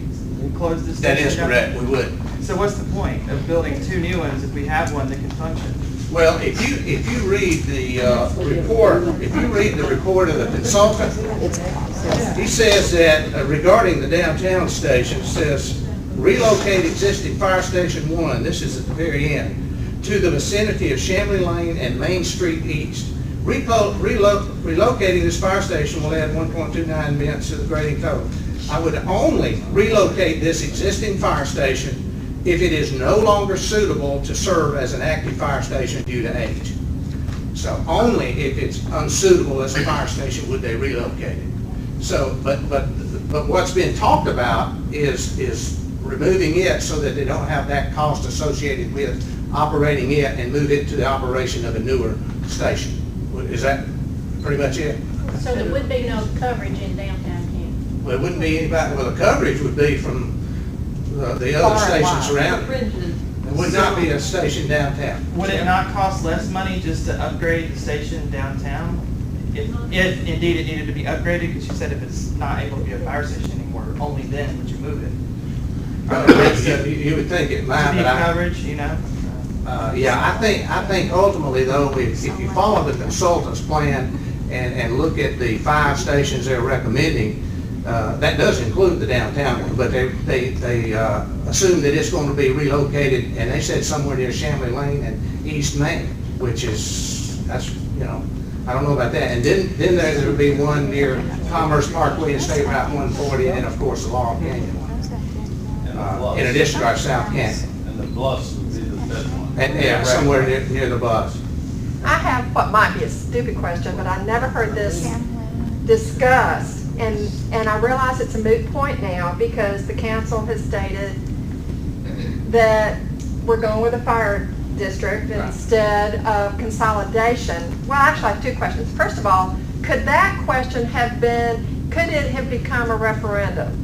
close the That station? is down? correct, we would. So what's the point of building 2 new ones if we have one that can function? Well, if you read the report, if you read the report of the consultant, he says that regarding the downtown station, says relocate existing fire station 1, this is at the very end, to the vicinity of Chambly Lane and Main Street East. Relocating this fire station will add 1.29 minutes to the grading total. I would only relocate this existing fire station if it is no longer suitable to serve as an active fire station due to age. So only if it's unsuitable as a fire station would they relocate it. So, but what's been talked about is removing it so that they don't have that cost associated with operating it and move it to the operation of a newer station. Is that pretty much it? So there would be no coverage in downtown Canton? Well, it wouldn't be anybody, well, the coverage would be from the other stations around it. It would not be a station downtown. Would it not cost less money just to upgrade the station downtown? If indeed it needed to be upgraded, because you said if it's not able to be a fire station anymore, only then would you move it? You would think it might, To be but I... coverage, you know? Yeah, I think ultimately though, if you follow the consultant's plan and look at the 5 stations they're recommending, that does include the downtown one, but they assume that it's going to be relocated, and they said somewhere near Chambly Lane and East Main, which is, that's, you know, I don't know about that. And then there would be one near Commerce Parkway and State Route 140, and then of course the Laurel Canyon one, in addition to our South Canton. And the bluffs would be the fifth one. And yeah, somewhere near the bus. I have what might be a stupid question, but I never heard this discussed. And I realize it's a moot point now because the council has stated that we're going with a fire district instead of consolidation. Well, actually, I have 2 questions. First of all, could that question have been, could it have become a referendum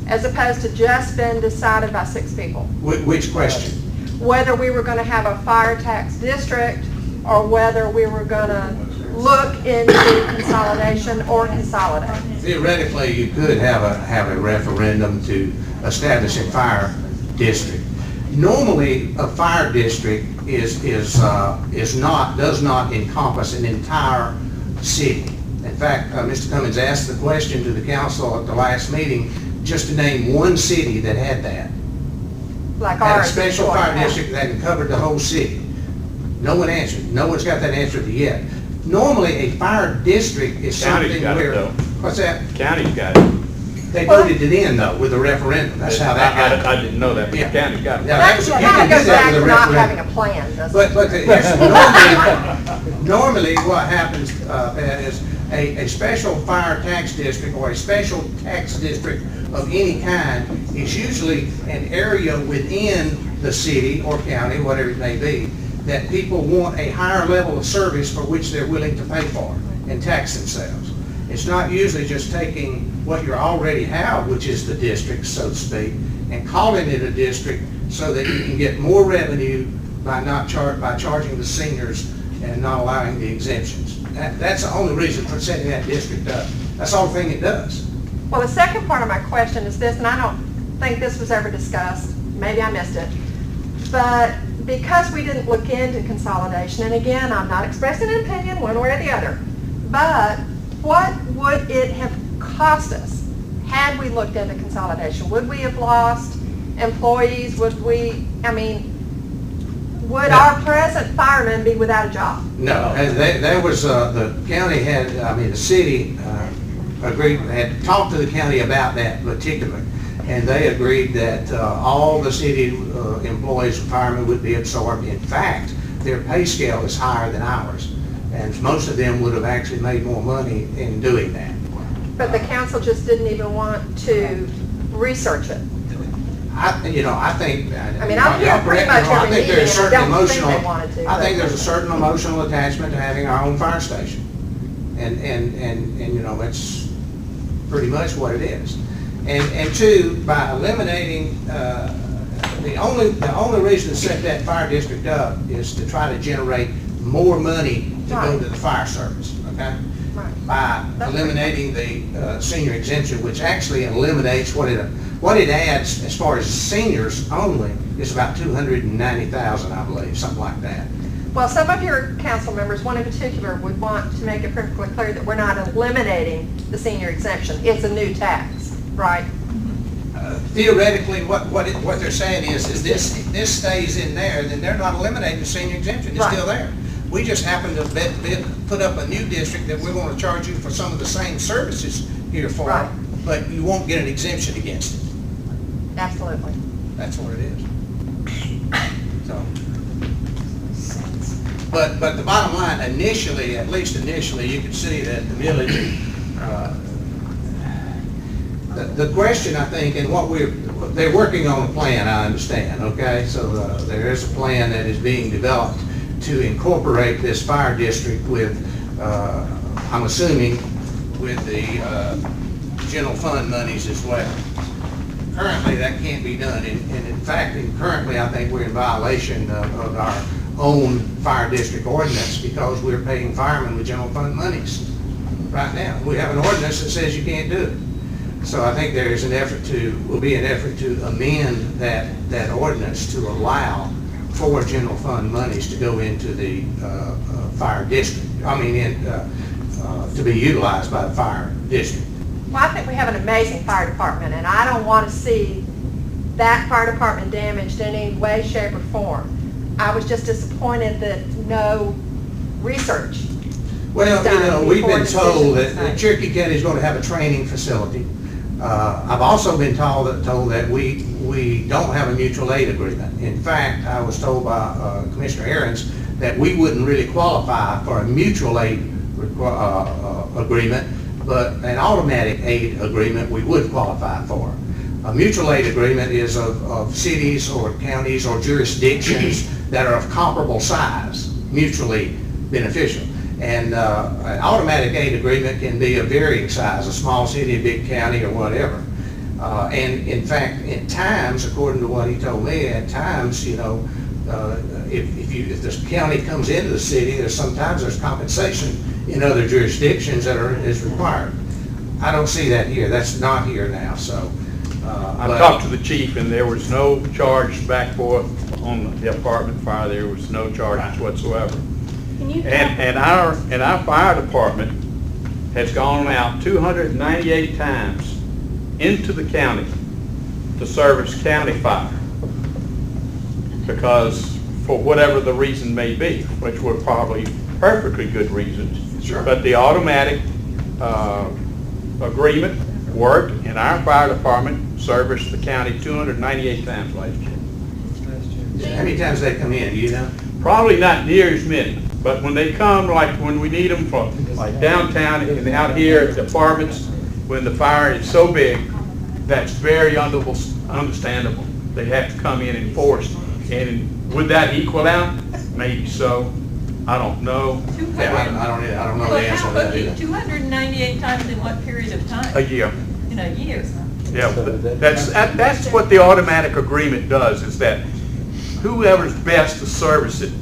as opposed to just been decided by 6 people? Which question? Whether we were going to have a fire tax district or whether we were going to look into consolidation or consolidate. Theoretically, you could have a referendum to establish a fire district. Normally, a fire district does not encompass an entire city. In fact, Mr. Cummings asked the question to the council at the last meeting just to name one city that had that. Like Had a ours. special fire district that covered the whole city. No one answered. No one's got that answer yet. Normally, a fire district is County's something got it, where... though. What's that? County's got it. They voted it in, though, with a referendum. That's how that happened. I didn't know that, but the Yeah. county's got it. Yeah, That you kind can of do goes that back with a to not referendum. having a plan, doesn't But it? normally what happens, Pat, is a special fire tax district or a special tax district of any kind is usually an area within the city or county, whatever it may be, that people want a higher level of service for which they're willing to pay for and tax themselves. It's not usually just taking what you already have, which is the district, so to speak, and calling it a district so that you can get more revenue by charging the seniors and not allowing the exemptions. That's the only reason for setting that district up. That's the only thing it does. Well, the second part of my question is this, and I don't think this was ever discussed. Maybe I missed it. But because we didn't look into consolidation, and again, I'm not expressing an opinion one way or the other, but what would it have cost us had we looked into consolidation? Would we have lost employees? Would we, I mean, would our present firemen be without a job? No, there was, the county had, the city agreed, had talked to the county about that particularly, and they agreed that all the city employees and firemen would be absorbed. In fact, their pay scale is higher than ours, and most of them would have actually made more money in doing that. But the council just didn't even want to research it. I think. I mean, I'm here pretty much every meeting, and I don't think they wanted to. I think there's a certain emotional attachment to having our own fire station, and it's pretty much what it is. And 2, by eliminating the only reason to set that fire district up is to try to generate more money to go Right. to the fire service, okay? Right. By That's eliminating the senior exemption, which actually eliminates what it adds as far as seniors only is about 290,000, I believe, something like that. Well, some of your council members, one in particular, would want to make it perfectly clear that we're not eliminating the senior exemption. It's a new tax, right? Theoretically, what they're saying is this stays in there, then they're not eliminating the senior exemption, it's Right. still there. We just happen to put up a new district that we're gonna charge you for some of the same services here for, Right. but you won't get an exemption against it. Absolutely. That's what it is. So. But the bottom line, initially, at least initially, you can see that the village, the question, I think, and they're working on a plan, I understand, okay? So there is a plan that is being developed to incorporate this fire district with, I'm assuming, with the general fund monies as well. Currently, that can't be done, and in fact, currently, I think we're in violation of our own fire district ordinance because we're paying firemen with general fund monies right now. We have an ordinance that says you can't do it. So I think there is will be an effort to amend that ordinance to allow for general fund monies to go into the fire district. I mean, to be utilized by the fire district. Well, I think we have an amazing fire department, and I don't want to see that fire department damaged in any way, shape, or form. I was just disappointed that no research. Well, done you know, we've before been told decisions that made. Cherokee County is going to have a training facility. I've also been told that we don't have a mutual aid agreement. In fact, I was told by Commissioner Ahrens that we wouldn't really qualify for a mutual aid agreement, but an automatic aid agreement we would qualify for. A mutual aid agreement is of cities or counties or jurisdictions that are of comparable size, mutually beneficial. And an automatic aid agreement can be of varying size, a small city, a big county, or whatever. And in fact, at times, according to what he told me, at times, you know, if this county comes into the city, sometimes there's compensation in other jurisdictions that is required. I don't see that here. That's not here now. So I talked to the chief, and there was no charge back forth on the apartment fire. There was no charges whatsoever. And our fire department has gone out 298 times into the county to service county fire, because for whatever the reason may be, which were probably perfectly good reasons. Sure. But the automatic agreement worked, and our fire department serviced the county 298 times last year. how many times they come in, do you know? Probably not near as many, but when they come, like when we need them from like downtown and out here at the apartments, when the fire is so big, that's very understandable. They have to come in and force. And would that equal out? Maybe so. I don't know. Yeah, I don't know the answer to that either. 298 times in what period of time? A year. In a year. Yeah, that's what the automatic agreement does, is that whoever's best to service it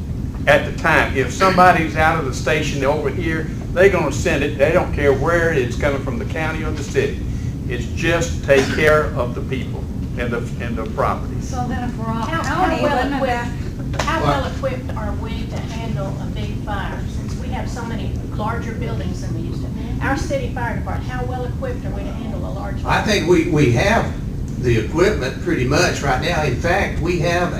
at the time. If somebody's out of the station over here, they're going to send it. They don't care where it's coming from, the county or the city. It's just take care of the people and the property. So then if we're all, County, how well equipped are we to handle a big fire? Since we have so many larger buildings than we used to. Our city fire department, how well equipped are we to handle a large fire? I think we have the equipment pretty much right now. In fact, we have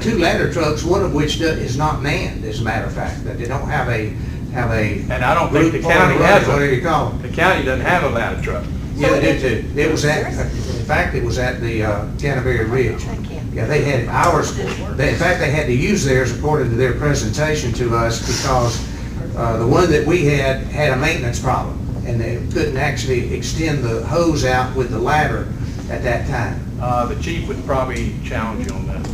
two ladder trucks, one of which is not manned, as a matter of fact, that they don't have a. And I don't think the county has What do you call them? The county doesn't have a ladder truck. Yeah, they do too. It was in fact, it was at the Canterbury Ridge. Yeah, they had ours. In fact, they had to use theirs according to their presentation to us, because the one that we had a maintenance problem, and they couldn't actually extend the hose out with the ladder at that time. The chief would probably challenge you on that.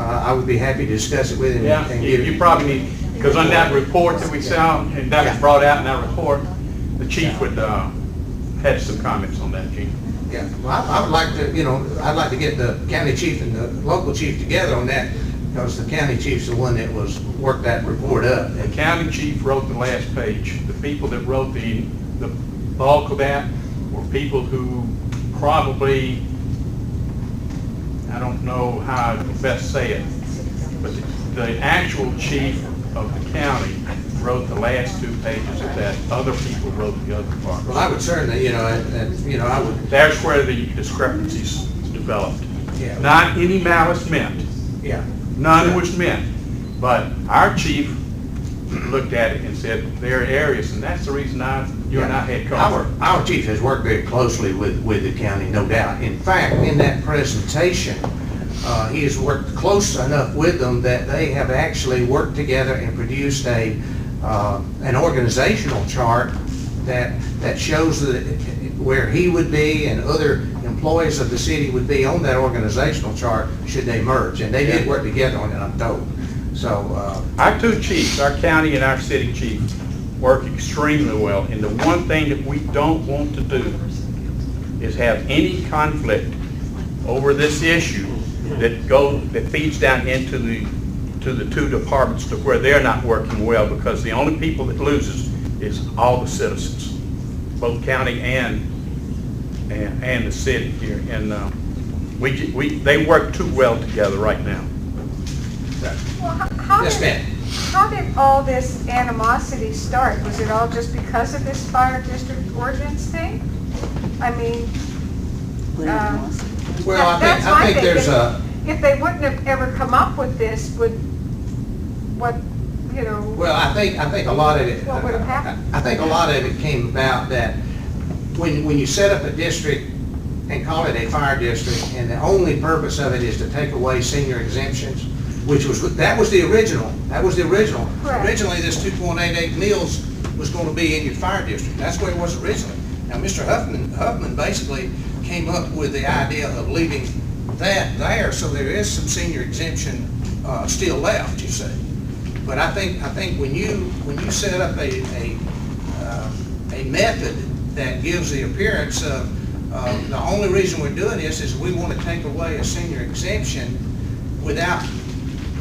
I would be happy to discuss it with him. Yeah, and you probably need, because on that report that we saw, and that was brought out in that report, the chief would had some comments on that, Gene. Yeah, well, I would like to, I'd like to get the county chief and the local chief together on that, because the county chief's the one that worked that report up. The county chief wrote the last page. The people that wrote the bulk of that were people who probably, I don't know how to best say it, but the actual chief of the county wrote the last 2 pages of that. Other people wrote the other part. Well, I would certainly, I would. That's where the discrepancies developed. Yeah. Not any malice meant. Yeah. None was meant. But our chief looked at it and said, there are areas, and that's the reason you and I had comfort. Our chief has worked very closely with the county, no doubt. In fact, in that presentation, he has worked close enough with them that they have actually worked together and produced an organizational chart that shows where he would be and other employees of the city would be on that organizational chart should they merge. And they did work together on it, I'm told. So our 2 chiefs, our county and our city chief, work extremely well. And the one thing that we don't want to do is have any conflict over this issue that feeds down into the 2 departments to where they're not working well, because the only people that loses is all the citizens, both county and the city here. And they work too well together right now. Well, yes, ma'am. How did all this animosity start? Was it all just because of this fire district ordinance thing? I mean, well, I think there's a. If they wouldn't have ever come up with this, Well, I think a lot of it. What would have happened? I think a lot of it came about that when you set up a district and call it a fire district, and the only purpose of it is to take away senior exemptions, that was the original. Correct. Originally, this 2.88 mills was going to be in your fire district. That's where it was originally. Now, Mr. Huffman basically came up with the idea of leaving that there, so there is some senior exemption still left, you see. But I think when you set up a method that gives the appearance of the only reason we're doing this is we want to take away a senior exemption without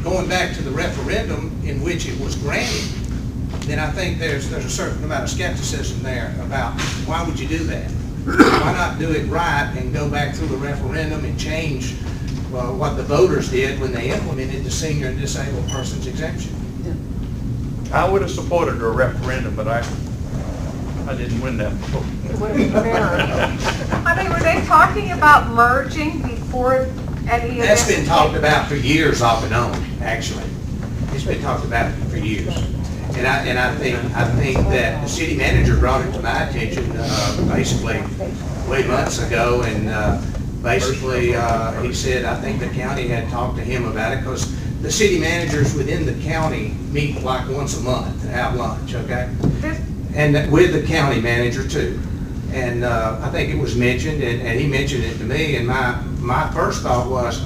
going back to the referendum in which it was granted, then I think there's a certain amount of skepticism there about why would you do that? Why not do it right and go back through the referendum and change what the voters did when they implemented the senior and disabled persons exemption? I would have supported a referendum, but I didn't win that. It would have been better. I mean, were they talking about merging before any of this? That's been talked about for years off and on, actually. It's been talked about for years. And I think that the city manager brought it to my attention basically way months ago, and basically he said I think the county had talked to him about it, because the city managers within the county meet like once a month to have lunch, okay? And with the county manager too. And I think it was mentioned, and he mentioned it to me, and my first thought was,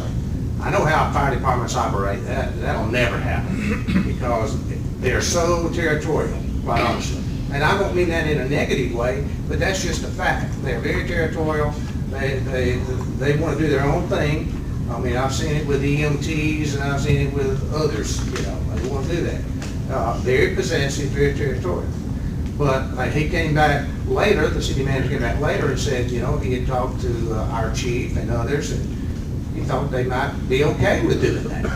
I know how fire departments operate. That'll never happen, because they're so territorial, quite honestly. And I don't mean that in a negative way, but that's just a fact. They're very territorial. They want to do their own thing. I mean, I've seen it with EMTs, and I've seen it with others, they want to do that. Very possessive, very territorial. But he came back later, the city manager came back later and said, he had talked to our chief and others, and he thought they might be okay with doing that.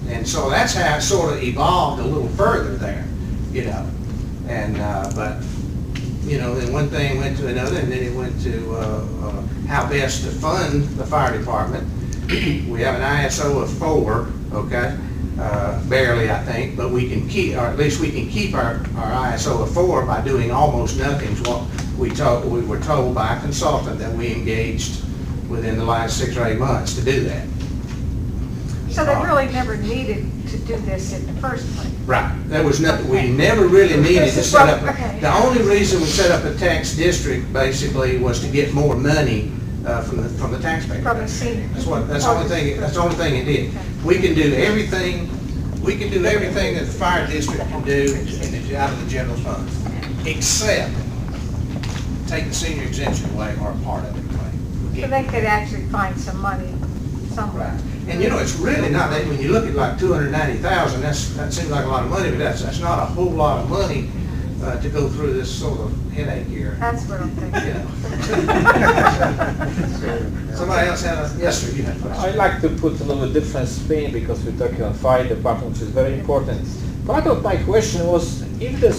And so that's how it sort of evolved a little further there, And, but, then one thing went to another, and then it went to how best to fund the fire department. We have an ISO of 4, okay? Barely, I think, but we can keep, or at least we can keep our ISO of 4 by doing almost nothing. Is what we were told by a consultant that we engaged within the last 6 or 8 months to do that. So they really never needed to do this in the first place? Right. There was nothing. We never really needed to set up. Okay. The only reason we set up a tax district basically was to get more money from the taxpayer. From the senior. That's the only thing it did. We can do everything. We can do everything that the fire district can do out of the general fund, except take the senior exemption away or a part of it away. So they could actually find some money somewhere. And you know, it's really not, that when you look at like 290,000, that seems like a lot of money, but that's not a whole lot of money to go through this sort of headache here. That's what I'm thinking. You know. Somebody else had a, yes, sir, you had a question. I like to put a little bit different spin because we're talking on fire department, which is very important. Part of my question was if the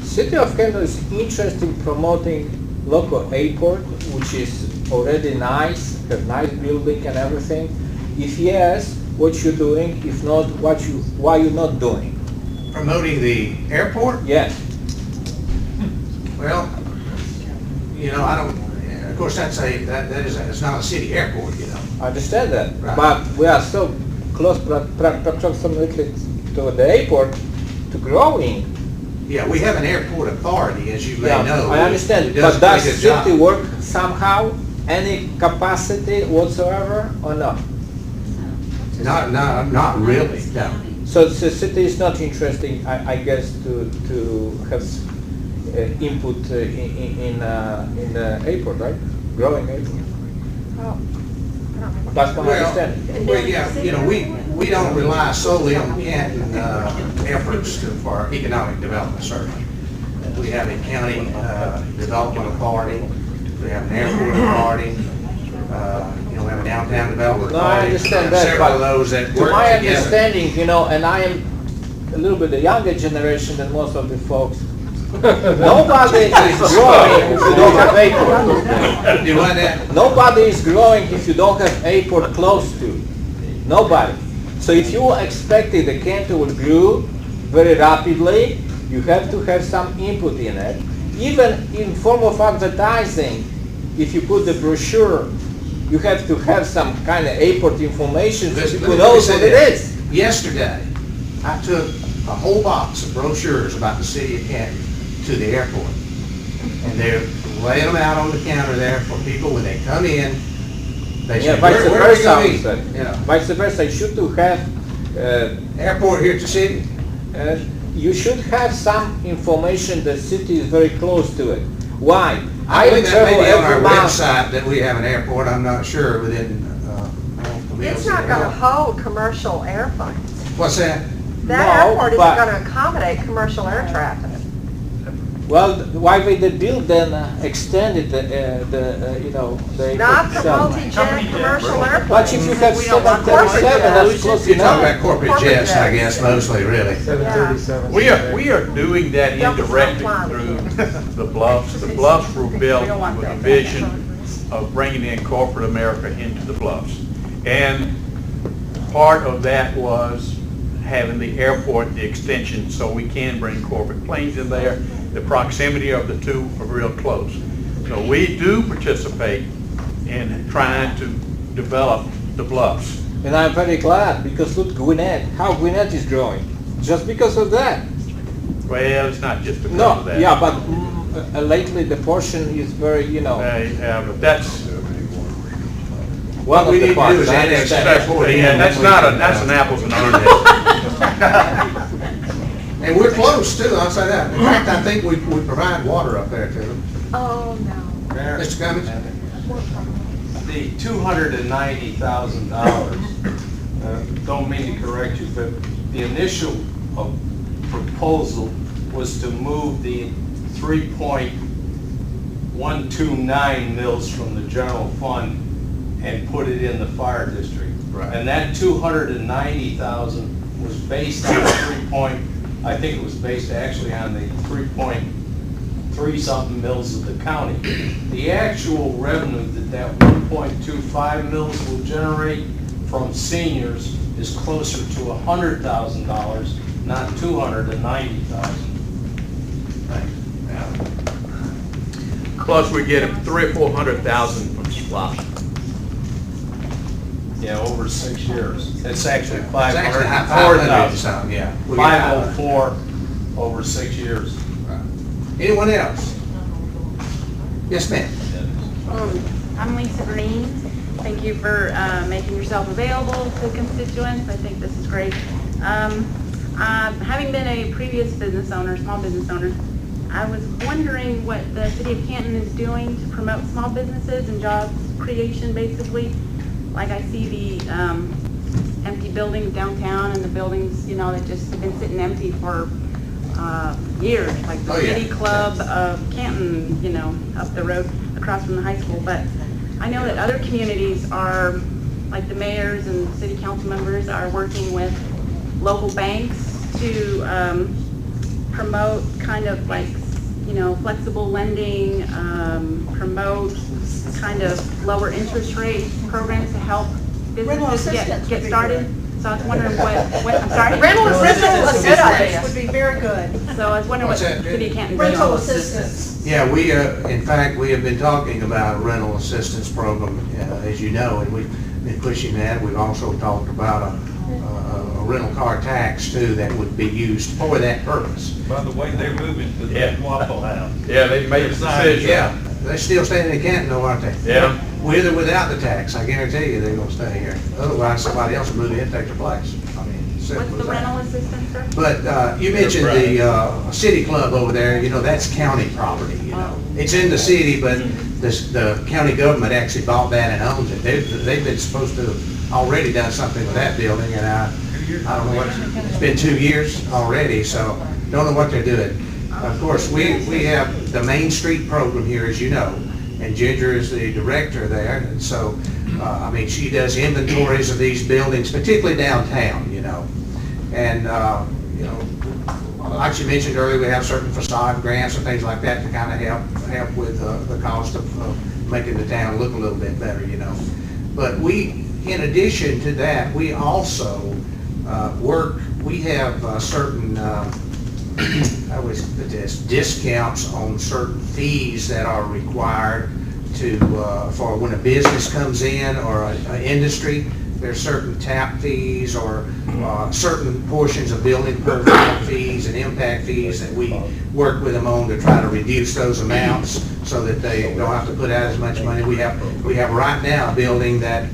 City of Canton is interested in promoting local airport, which is already nice, have nice building and everything. If yes, what you're doing? If not, why you're not doing? Promoting the airport? Yes. Well, you know, I don't, of course, it's not a city airport, you know. I understand that, Right. but we are so close proximity to the airport to growing. Yeah, we have an airport authority, as you may Yeah, know. I understand, It but a does pretty good job. city work somehow, any capacity whatsoever, or not? Not really, no. So the city is not interesting, I guess, to have input in the airport, right? Growing airport. Well, I don't know. That's my Well, understanding. yeah, you know, we don't rely solely on Canton efforts for economic development, certainly. We have a county development authority, we have an airport authority, you know, we have a downtown development No, I authority. understand We have that, several of but those that to work my together. understanding, you know, and I am a little bit the younger generation than most of the folks, nobody is growing if you don't have airport. You want that? Nobody is growing if you don't have airport close to. Nobody. So if you expected the Canton will grow very rapidly, you have to have some input in it. Even in form of advertising, if you put the brochure, you have to have some kind of airport information so Listen, people let me know say what it this. is. Yesterday, I took a whole box of brochures about the city of Canton to the airport. And they're laying them out on the counter there for people when they come in. They Yeah, say, vice where are we versa. going? also. You know, Vice versa, you should to have airport here at the city. you should have some information that city is very close to it. Why? I believe that travel may be on our every month. website that we have an airport, I'm not sure, within, It's not gonna hold commercial airplanes. What's that? That No, airport isn't but- gonna accommodate commercial air traffic. Well, why they build then extended the you know the Not for itself? multi-jet commercial airplanes. But if you have We don't want 737, corporate that's jets. close You're talking about enough. corporate Corporate jets, I jets. guess, mostly, really. 737. We are doing that indirectly through the Bluffs. The Bluffs were built with a vision of bringing in corporate America into the Bluffs. And part of that was having the airport, the extension, so we can bring corporate planes in there. The proximity of the two are real close. So we do participate in trying to develop the Bluffs. And I'm very glad because look Gwinnett, how Gwinnett is growing, just because of that. Well, it's not just because No, of that. yeah, but lately the portion is very, you know, Yeah, but that's, one What we of the need to do parts. is I annex understand. that airport in. that's an apples and oranges. And we're close too, I'll say that. In fact, I think we provide water up there to them. Oh, no. Mayor, Mr. Cummings? the $290,000, don't mean to correct you, but the initial proposal was to move the 3.129 mils from the general fund and put it in the fire district. Right. And that 290,000 was based on I think it was based actually on the 3.3 something mils of the county. The actual revenue that 1.25 mils will generate from seniors is closer to $100,000, not $290,000. Plus, we get 300,000 or 400,000 from SPLOST. Yeah, over 6 years. It's actually It's actually 504,000. something, yeah. We get 504 over 6 years. Anyone else? Yes, ma'am. I'm Lisa Green. Thank you for making yourself available to constituents. I think this is great. Having been a previous business owner, small business owner, I was wondering what the city of Canton is doing to promote small businesses and job creation, basically. Like I see the empty buildings downtown and the buildings, you know, that just have been sitting empty for years, like the City Club of Canton, you know, up the road across from the high school. But I know that other communities are, like the mayors and city council members are working with local banks to promote kind of like, you know, flexible lending, promote kind of lower interest rate programs to help businesses get started. So I was wondering what I'm sorry? Rental assistance is a good idea. Would be very good. So I was wondering what the city of Canton. Rental assistance. Yeah, we, in fact, we have been talking about a rental assistance program, as you know, and we've been pushing that. We've also talked about a rental car tax too that would be used for that purpose. By the way, they're moving to the Waffle House. Yeah, they made a decision. Yeah, they're still staying in Canton though, aren't they? Yeah. With or without the tax, I guarantee you they're gonna stay here. Otherwise, somebody else will move in and take their place. I mean, simple What's the as that. rental assistance, sir? But you mentioned the city club over there, you know, that's county property, you know. It's in the city, but the county government actually bought that and owns it. They've been supposed to have already done something with that building, and I don't know what, it's been 2 years already, so don't know what they're doing. Of course, we have the Main Street program here, as you know, and Ginger is the director there, and so, I mean, she does inventories of these buildings, particularly downtown, you know. And, you know, like you mentioned earlier, we have certain facade grants and things like that to kind of help with the cost of making the town look a little bit better, you know. But we, in addition to that, we also we have certain, I would put this, discounts on certain fees that are required to, for when a business comes in or an industry. There's certain tap fees or certain portions of building permit fees and impact fees that we work with them on to try to reduce those amounts so that they don't have to put out as much money. We have right now a building that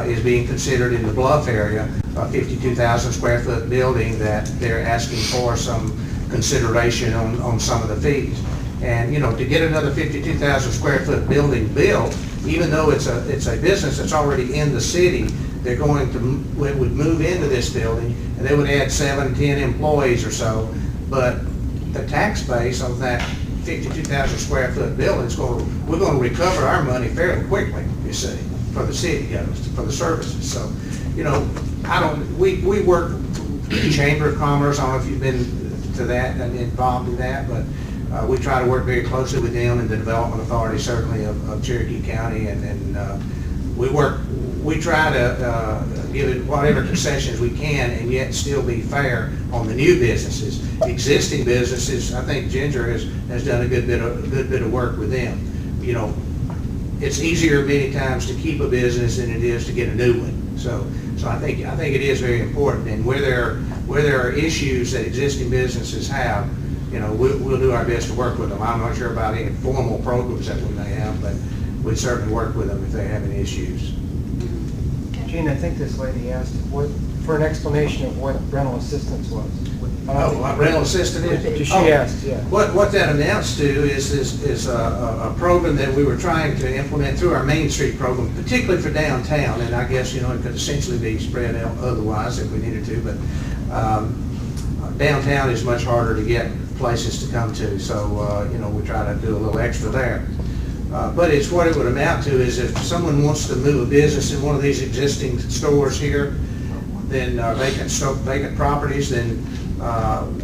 is being considered in the Bluff area, a 52,000 square foot building that they're asking for some consideration on some of the fees. And, you know, to get another 52,000 square foot building built, even though it's a business that's already in the city, they're going to, would move into this building, and they would add 7, 10 employees or so, but the tax base on that 52,000 square foot building is we're going to recover our money fairly quickly, you see, for the city, for the services. So, you know, we work with the Chamber of Commerce. I don't know if you've been to that and involved in that, but we try to work very closely with them and the Development Authority, certainly of Cherokee County, and we try to give it whatever concessions we can and yet still be fair on the new businesses. Existing businesses, I think Ginger has done a good bit of work with them. You know, it's easier many times to keep a business than it is to get a new one. So I think it is very important, and where there are issues that existing businesses have, you know, we'll do our best to work with them. I'm not sure about any formal programs that we may have, but we'd certainly work with them if they have any issues. Gene, I think this lady asked for an explanation of what rental assistance was. What rental assistance is? She asked, yeah. What that amounts to is a program that we were trying to implement through our Main Street program, particularly for downtown, and I guess, you know, it could essentially be spread out otherwise if we needed to, but downtown is much harder to get places to come to, so, you know, we try to do a little extra there. But it's what it would amount to is if someone wants to move a business in one of these existing stores here, then vacant properties, then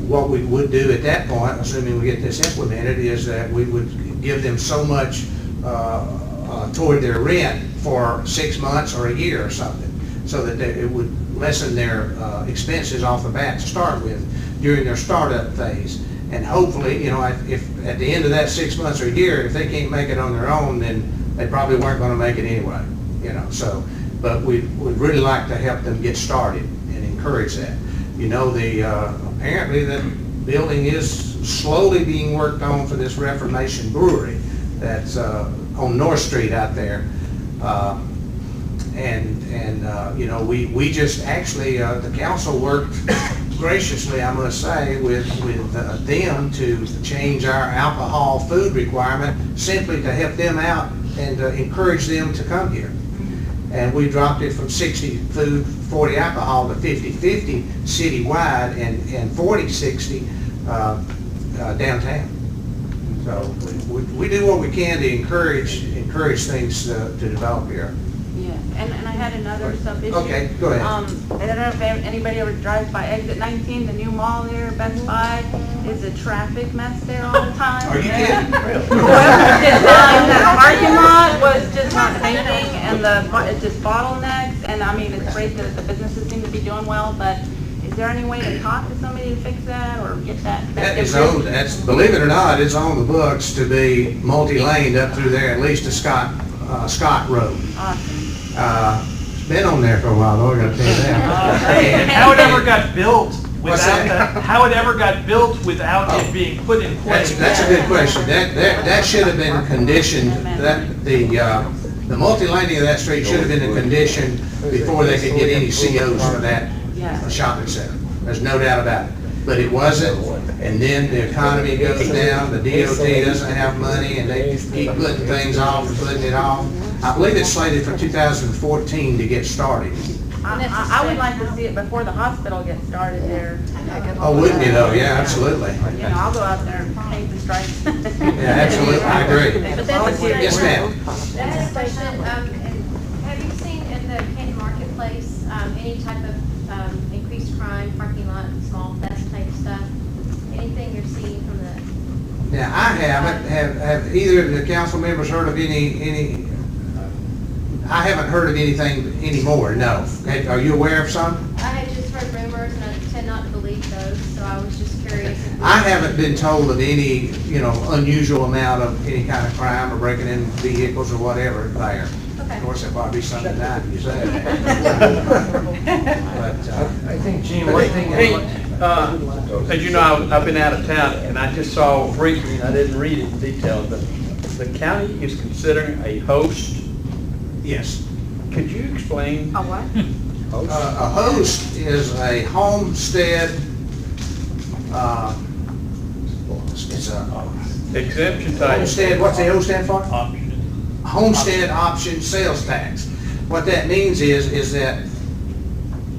what we would do at that point, assuming we get this implemented, is that we would give them so much toward their rent for 6 months or a year or something, so that it would lessen their expenses off the bat to start with during their startup phase. And hopefully, you know, if at the end of that 6 months or a year, if they can't make it on their own, then they probably weren't going to make it anyway, you know. So, but we'd really like to help them get started and encourage that. You know, apparently the building is slowly being worked on for this Reformation Brewery that's on North Street out there. You know, we just actually, the council worked graciously, I must say, with them to change our alcohol food requirement simply to help them out and encourage them to come here. And we dropped it from 60 food, 40 alcohol to 50-50 citywide and 40-60 downtown. So we do what we can to encourage things to develop here. Yeah, and I had another sub-issue. Okay, go ahead. I don't know if anybody ever drives by Exit 19, the new mall there, Best Buy, is a traffic mess there all the time. Are you kidding? Whoever designed that parking lot was just not thinking, and it's just bottlenecks, and I mean, it's great that the businesses seem to be doing well, but is there any way to talk to somebody to fix that, or get that? That's, believe it or not, it's on the books to be multi-laned up through there, at least to Scott Road. Awesome. It's been on there for a while, though, I gotta tell you that. How it ever got built What's without that? how it ever got built without it being put in place? That's a good question. That should have been conditioned, that the multi-laning of that street should have been a condition before they could get any COs for that shopping center. There's no doubt about it. But it wasn't, and then the economy goes down, the DOT doesn't have money, and they keep putting things off and putting it off. I believe it's slated for 2014 to get started. I would like to see it before the hospital gets started there. Oh, wouldn't you though? Yeah, absolutely. You know, I'll go out there and paint the stripes. Yeah, absolutely, I agree. But that's a Yes, ma'am. That's a question, and have you seen in the Canton marketplace, any type of increased crime, parking lot, small theft type stuff? Anything you're seeing from the? Now, I haven't, have either of the council members heard of any, I haven't heard of anything anymore, no. Are you aware of some? I had just heard rumors, and I tend not to believe those, so I was just curious. I haven't been told of any, unusual amount of any kind of crime or breaking in vehicles or whatever there. Okay. Of course, there'll probably be some tonight, you say. I think, Gene, one thing. As you know, I've been out of town, and I just saw briefly, and I didn't read it in detail, but the county is considering a host. Yes. Could you explain? A what? A host is a homestead, it's a Exemption type. homestead, what's the O stand for? Option. Homestead option sales tax. What that means is that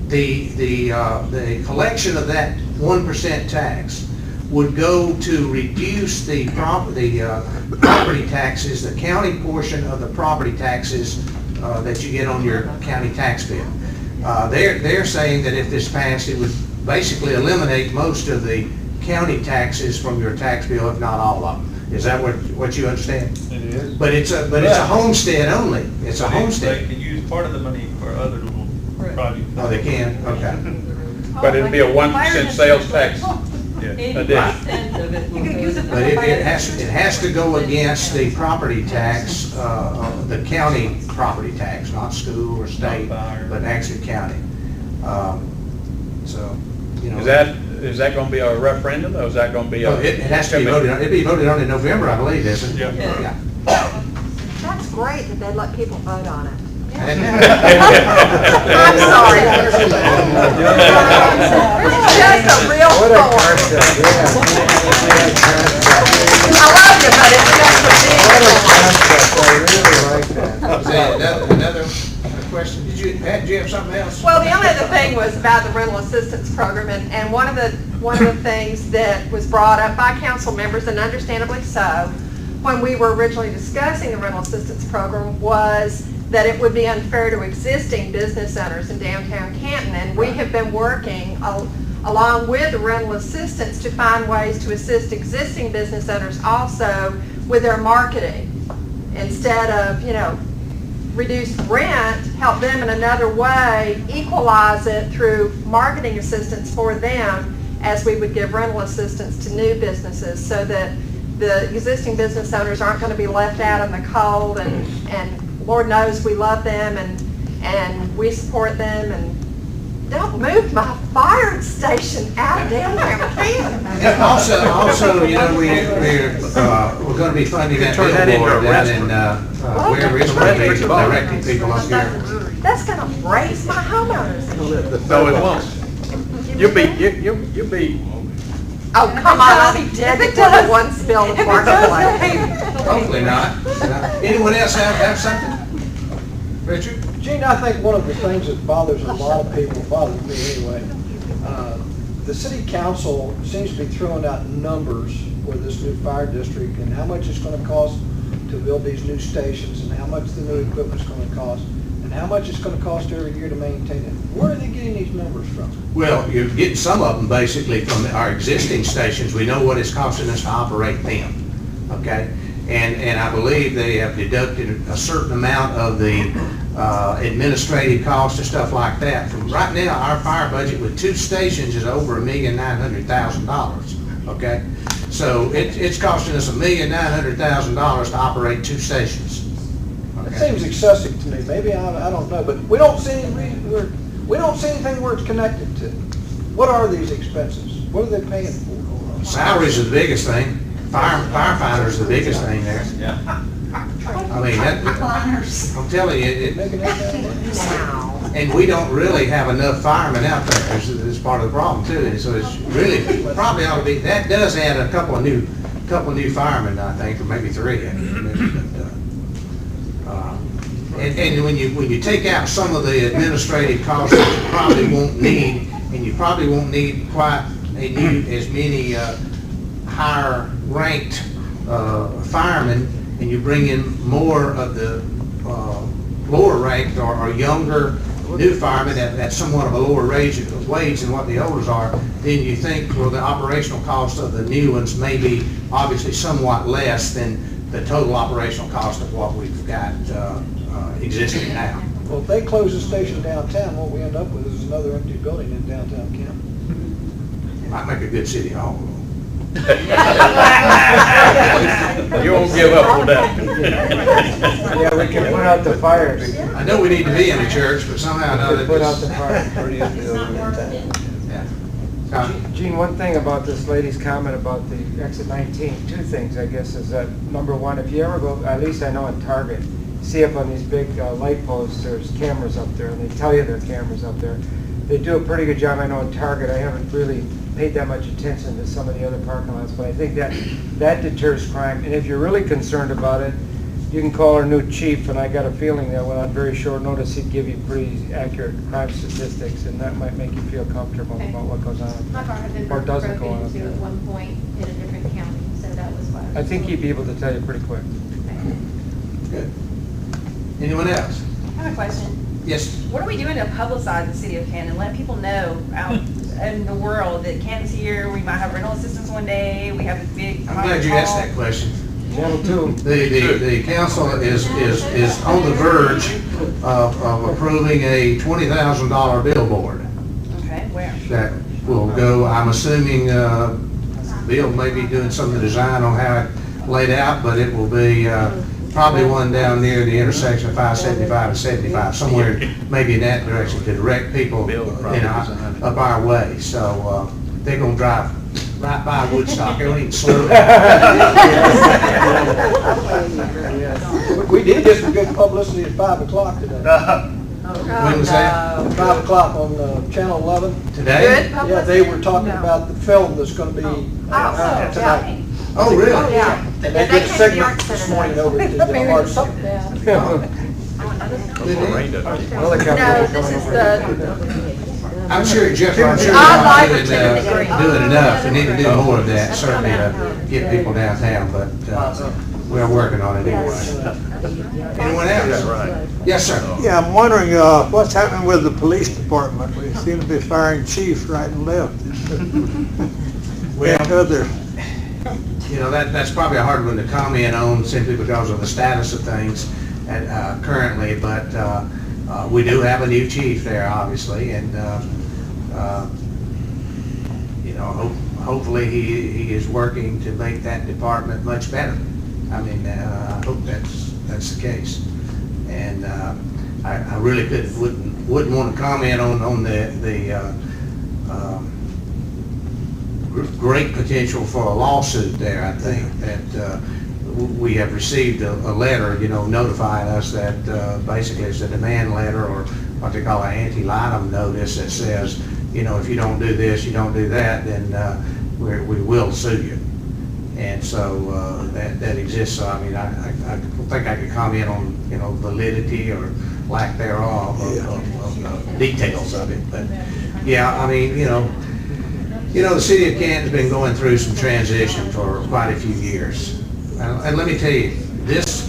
the collection of that 1% tax would go to reduce the property taxes, the county portion of the property taxes that you get on your county tax bill. They're saying that if this passed, it would basically eliminate most of the county taxes from your tax bill, if not all of them. Is that what you understand? It is. But it's a homestead only. It's a homestead. They can use part of the money for other little projects. Oh, they can? Okay. But it'd be a 1% sales tax Yeah. addition. You could use it. But it has to go against the property tax, the county property tax, not school or state, but actually county. So, Is that going to be a referendum, or is that going to be a? Oh, it has to be voted on. It'd be voted on in November, I believe, isn't it? Yeah. That's great that they let people vote on it. I'm I'm sorry. It's just a real thorn. I love you, but it's just a big thorn. Is that another question? Did you have something else? Well, the only other thing was about the rental assistance program, and one of the things that was brought up by council members, and understandably so, when we were originally discussing the rental assistance program, was that it would be unfair to existing business owners in downtown Canton, and we have been working along with the rental assistance to find ways to assist existing business owners also with their marketing. Instead of, reduced rent, help them in another way, equalize it through marketing assistance for them as we would give rental assistance to new businesses, so that the existing business owners aren't going to be left out in the cold, and Lord knows we love them and we support them, and don't move my fire station out of downtown Canton. And also, we're going to be funding that billboard down in, wherever it's going to be, directing people up here. That's going to raise my homeowners. No, it won't. You'll be, Oh, come on, I'll be dead before the one spill in the marketplace. Hopefully not. Anyone else have something? Richard? Gene, I think one of the things that bothers a lot of people, bothers me anyway, the city council seems to be throwing out numbers for this new fire district and how much it's going to cost to build these new stations and how much the new equipment's going to cost and how much it's going to cost every year to maintain it. Where are they getting these numbers from? Well, you're getting some of them basically from our existing stations. We know what it's costing us to operate them, okay? And I believe they have deducted a certain amount of the administrative costs and stuff like that. From right now, our fire budget with 2 stations is over $1,900,000, okay? So it's costing us $1,900,000 to operate 2 stations. It seems excessive to me. Maybe I don't know, but we don't see any reason we don't see anything where it's connected to. What are these expenses? What are they paying for? Salaries are the biggest thing. Firefighters are the biggest thing there. Yeah. I mean, I'm telling you, and we don't really have enough firemen out there. That's part of the problem too. And so it's really probably ought to be. That does add a couple of new firemen, I think, or maybe 3. And when you take out some of the administrative costs that you probably won't need, and you probably won't need quite as many higher ranked firemen, and you bring in more of the lower ranked or younger new firemen at somewhat of a lower wage than what the olders are, then you think, well, the operational cost of the new ones may be obviously somewhat less than the total operational cost of what we've got existing now. Well, if they close the station downtown, what we end up with is another empty building in downtown Canton. Might make a good city hall. you won't give up on that. Yeah, we can put out the fires. I know we need to be in the church, but somehow or another. Put out the fires. Gene, one thing about this lady's comment about the exit 19, 2 things, I guess, is that number one, if you ever go, at least I know in Target, see up on these big light posts, there's cameras up there, and they tell you there are cameras up there. They do a pretty good job. I know in Target, I haven't really paid that much attention to some of the other parking lots, but I think that deters crime. And if you're really concerned about it, you can call our new chief, and I got a feeling that on very short notice, he'd give you pretty accurate crime statistics, and that might make you feel comfortable about what goes on. My car had been Or doesn't go broken on up into there. at one point in a different county, so that was why. I think he'd be able to tell you pretty quick. Good. Anyone else? I have a question. Yes. What are we doing to publicize the city of Canton? Let people know out in the world that Canton's here, we might have rental assistance one day, we have a big. I'm glad you asked that question. Channel 2. The council is on the verge of approving a $20,000 billboard. Okay, where? That will go, I'm assuming, Bill may be doing some of the design on how it laid out, but it will be probably one down near the intersection of 575 and 75, somewhere maybe in that direction to direct people, up our way. So they're gonna drive right by Woodstock. They don't even slow down. We did get some good publicity at 5 o'clock today. When was that? 5 o'clock on Channel 11. Today? Yeah, they were talking about the film that's going to be out tonight. Oh, really? Yeah. And they did a segment this morning over at the Hard Supper. No, this is the, I'm sure Jeff, I'm sure I you're like not doing enough. We need to do more of that, certainly to get people downtown, but we're working on it anyway. Anyone else? Yes, sir. Yeah, I'm wondering what's happening with the police department. We seem to be firing chiefs right and left. Well, Other. You know, that's probably a hard one to comment on simply because of the status of things currently, but we do have a new chief there, obviously, and you know, hopefully he is working to make that department much better. I mean, I hope that's the case, and I really wouldn't want to comment on the great potential for a lawsuit there. I think that we have received a letter, you know, notifying us that basically it's a demand letter, or what they call an ante litem notice, that says if you don't do this, you don't do that, then we will sue you. And so that exists. So I mean, I don't think I could comment on validity or lack thereof of details of it. But yeah, I mean, the city of Canton's been going through some transition for quite a few years. And let me tell you, this,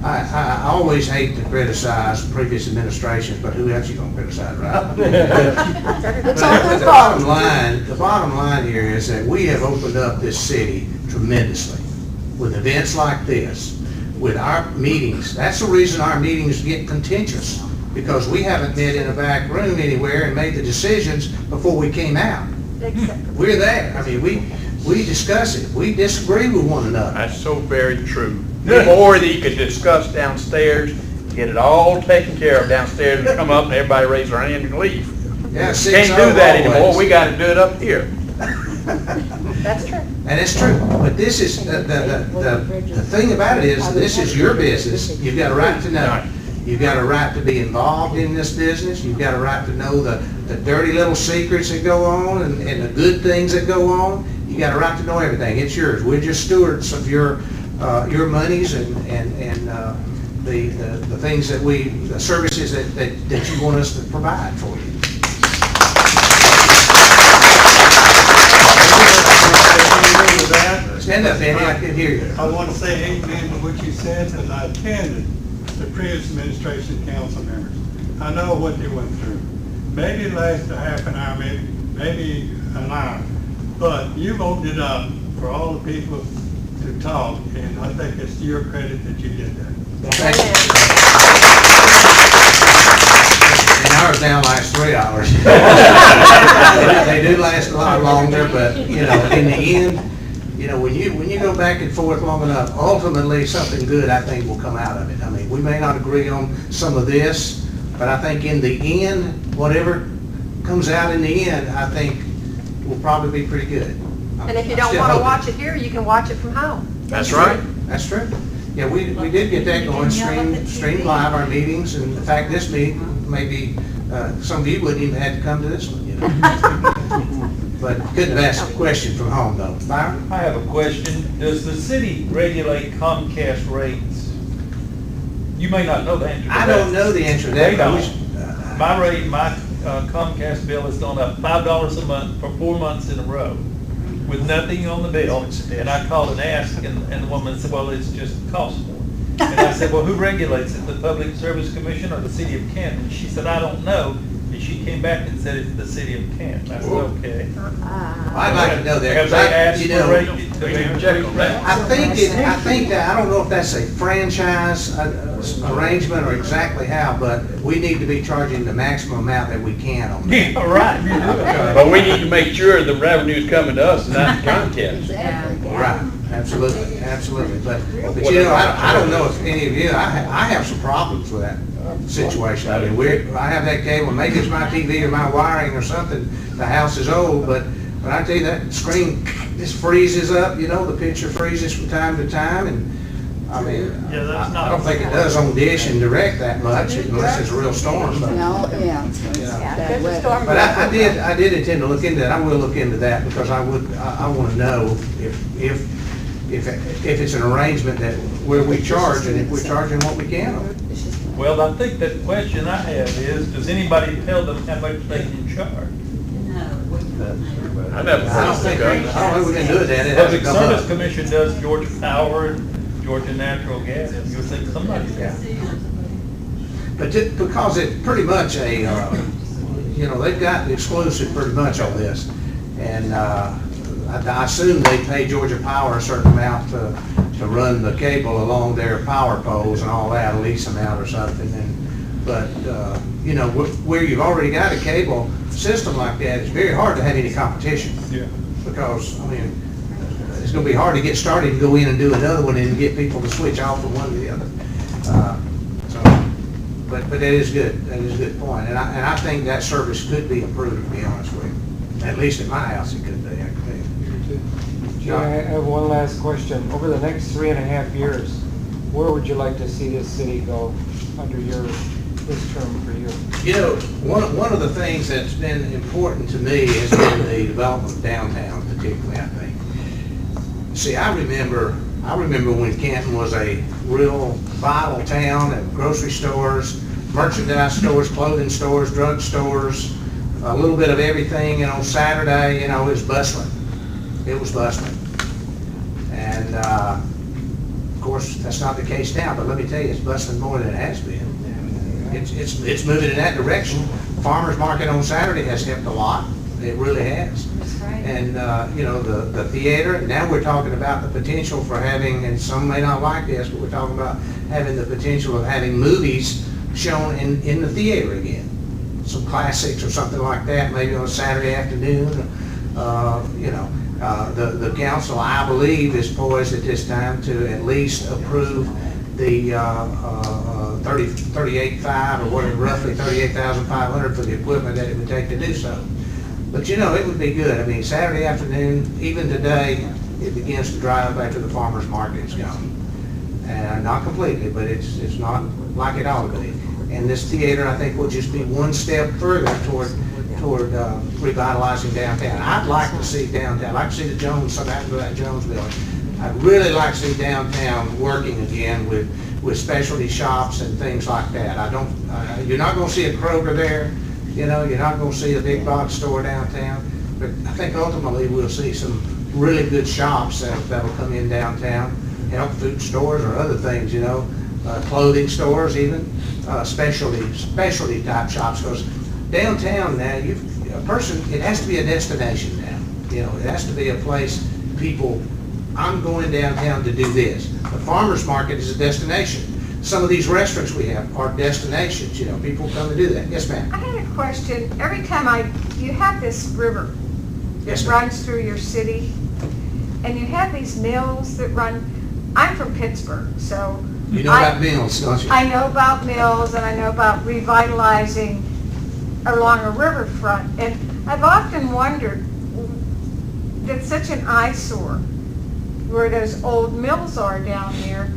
I always hate to criticize previous administrations, but who else you gonna criticize, right? But the bottom line here is that we have opened up this city tremendously with events like this, with our meetings. That's the reason our meetings get contentious, because we haven't met in a back room anywhere and made the decisions before we came out. We're there. I mean, we discuss it. We disagree with one another. That's so very true. The more that you could discuss downstairs, get it all taken care of downstairs, and come up and everybody raise their hand and leave. Yeah, can't do that anymore. We got to do it up here. That's true. And it's true. But this is, the thing about it is, this is your business. You've got a right to know. You've got a right to be involved in this business. You've got a right to know the dirty little secrets that go on and the good things that go on. You got a right to know everything. It's yours. We're just stewards of your monies and the things that the services that you want us to provide for you. Stand up, Andy. I can hear you. I want to say amen to what you said, as I attended the previous administration council members. I know what they went through. Maybe it lasted a half an hour, maybe an hour. But you've opened it up for all the people to talk, and I think it's to your credit that you did that. Thank you. And ours now last 3 hours. They do last a lot longer, but in the end, when you go back and forth long enough, ultimately something good I think will come out of it. I mean, we may not agree on some of this, but I think in the end, whatever comes out in the end, I think will probably be pretty good. And if you don't want to watch it here, you can watch it from home. That's right. That's true. Yeah, we did get that going, stream live our meetings, and in fact, this meeting, maybe some of you wouldn't even have to come to this one, But couldn't have asked a question from home, though. Byron? I have a question. Does the city regulate Comcast rates? You may not know the answer to that. I don't know the answer to that. They don't. My rate, my Comcast bill has gone up $5 a month for 4 months in a row with nothing on the bill. And I called and asked, and the woman said, well, it's just cost more. And I said, well, who regulates it, the Public Service Commission or the City of Canton? She said, I don't know. And she came back and said, it's the City of Canton. I said, okay. I'd like to know that. Have they asked for a rate? I think that, I don't know if that's a franchise arrangement or exactly how, but we need to be charging the maximum amount that we can on that. Yeah, right. But we need to make sure the revenue's coming to us and not the Comcast. Right, absolutely, absolutely. But I don't know if any of you, I have some problems with that situation. I mean, I have that cable, maybe it's my TV or my wiring or something. The house is old, but I tell you, that screen just freezes up, the picture freezes from time to time, and I mean, I don't think it does on Dish and Direct that much unless it's a real storm. But, but I did intend to look into that. I will look into that because I want to know if it's an arrangement that where we charge and if we're charging what we can on it. Well, I think that question I have is, does anybody tell them how much they can charge? I don't think we've been doing that. Public Service Commission does Georgia Power and Georgia Natural Gas. You would think somebody's got it. But because it's pretty much they've got the exclusive pretty much on this. And I assume they pay Georgia Power a certain amount to run the cable along their power poles and all that, a lease amount or something. But where you've already got a cable system like that, it's very hard to have any competition. Yeah. Because, I mean, it's going to be hard to get started and go in and do another one and get people to switch off from one to the other. But that is good. That is a good point. And I think that service could be improved, to be honest with you. At least at my house, it could be. I can tell you. John, I have one last question. Over the next 3.5 years, where would you like to see this city go under your this term for you? You know, one of the things that's been important to me has been the development of downtown particularly, I think. See, I remember when Canton was a real vital town, and grocery stores, merchandise stores, clothing stores, drug stores, a little bit of everything, and on Saturday, you know, it was bustling. It was bustling. And, of course, that's not the case now, but let me tell you, it's bustling more than it has been. It's moving in that direction. Farmers market on Saturday has helped a lot. It really has. That's right. And, you know, the theater, now we're talking about the potential for having, and some may not like this, but we're talking about having the potential of having movies shown in the theater again. Some classics or something like that, maybe on a Saturday afternoon. You know, the council, I believe, is poised at this time to at least approve the 38.5 or whatever, roughly 38,500 for the equipment that it would take to do so. But you know, it would be good. I mean, Saturday afternoon, even today, it begins to dry up after the farmer's market is gone. And not completely, but it's not like it ought to be. And this theater, I think, will just be one step further toward revitalizing downtown. I'd like to see downtown. I'd like to see the Jones, something happen to that Jones building. I'd really like to see downtown working again with specialty shops and things like that. You're not going to see a Kroger there. You know, you're not going to see a big box store downtown. But I think ultimately we'll see some really good shops that'll come in downtown, health food stores or other things, you know, clothing stores even, specialty type shops. Because downtown now, it has to be a destination now. You know, it has to be a place people, I'm going downtown to do this. The farmer's market is a destination. Some of these restaurants we have are destinations, you know, people come to do that. Yes, ma'am. I had a question. Every time you have this river that runs through your city, and you have these mills that run, I'm from Pittsburgh, so. You know about mills, don't you? I know about mills, and I know about revitalizing along a riverfront. And I've often wondered, that's such an eyesore where those old mills are down there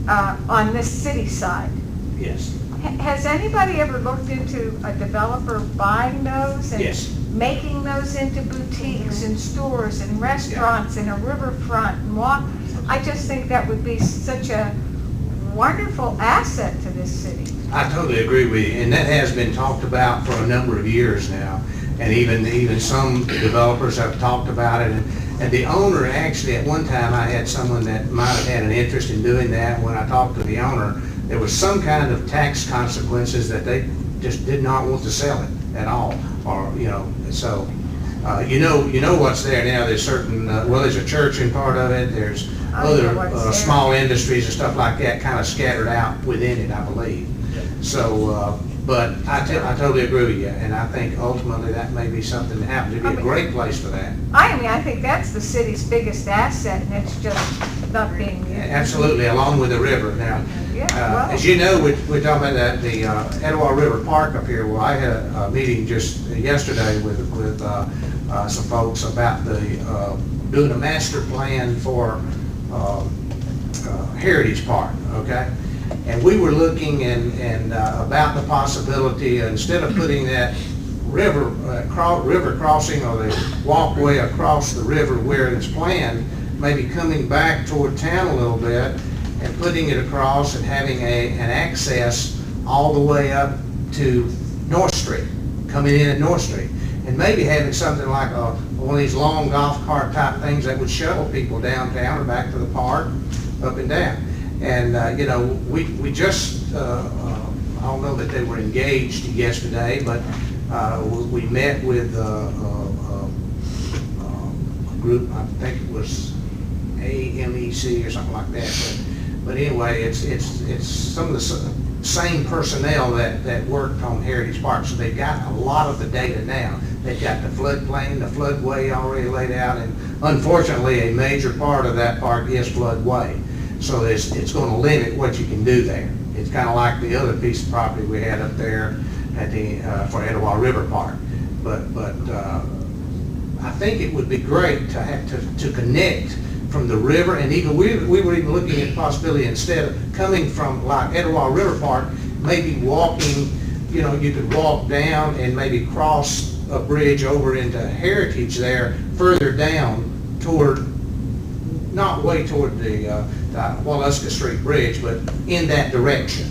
on this city side. Yes. Has anybody ever looked into a developer buying those and making those into boutiques and stores and restaurants and a riverfront and walk? I just think that would be such a wonderful asset to this city. I totally agree with you, and that has been talked about for a number of years now, and even some developers have talked about it. And the owner, actually, at one time, I had someone that might have had an interest in doing that. When I talked to the owner, there was some kind of tax consequences that they just did not want to sell it at all, or you know. So, you know what's there now. There's certain well, there's a church in part of it. There's other small industries and stuff like that, kind of scattered out within it, I believe. So, but I totally agree with you, and I think ultimately that may be something that happens. It'd be a great place for that. I think that's the city's biggest asset, and it's just not being used. Absolutely, along with the river. Now, as you know, we're talking about the Etowah River Park up here. Well, I had a meeting just yesterday with some folks about doing a master plan for Heritage Park, okay? And we were looking and about the possibility, instead of putting that river crossing or the walkway across the river where it's planned, maybe coming back toward town a little bit and putting it across and having an access all the way up to North Street, coming in at North Street. And maybe having something like one of these long golf cart type things that would shuttle people downtown or back to the park, up and down. And, you know, we just, I don't know that they were engaged yesterday, but we met with a group, I think it was AMEC or something like that. But anyway, it's some of the same personnel that worked on Heritage Park, so they've got a lot of the data now. They've got the floodplain, the floodway already laid out, and unfortunately, a major part of that park is floodway. So it's going to limit what you can do there. It's kind of like the other piece of property we had up there at the for Etowah River Park. But I think it would be great to have to connect from the river, and even we were even looking at the possibility, instead of coming from like Etowah River Park maybe walking, you know, you could walk down and maybe cross a bridge over into Heritage there, further down toward, not way toward the Waluska Street Bridge, but in that direction.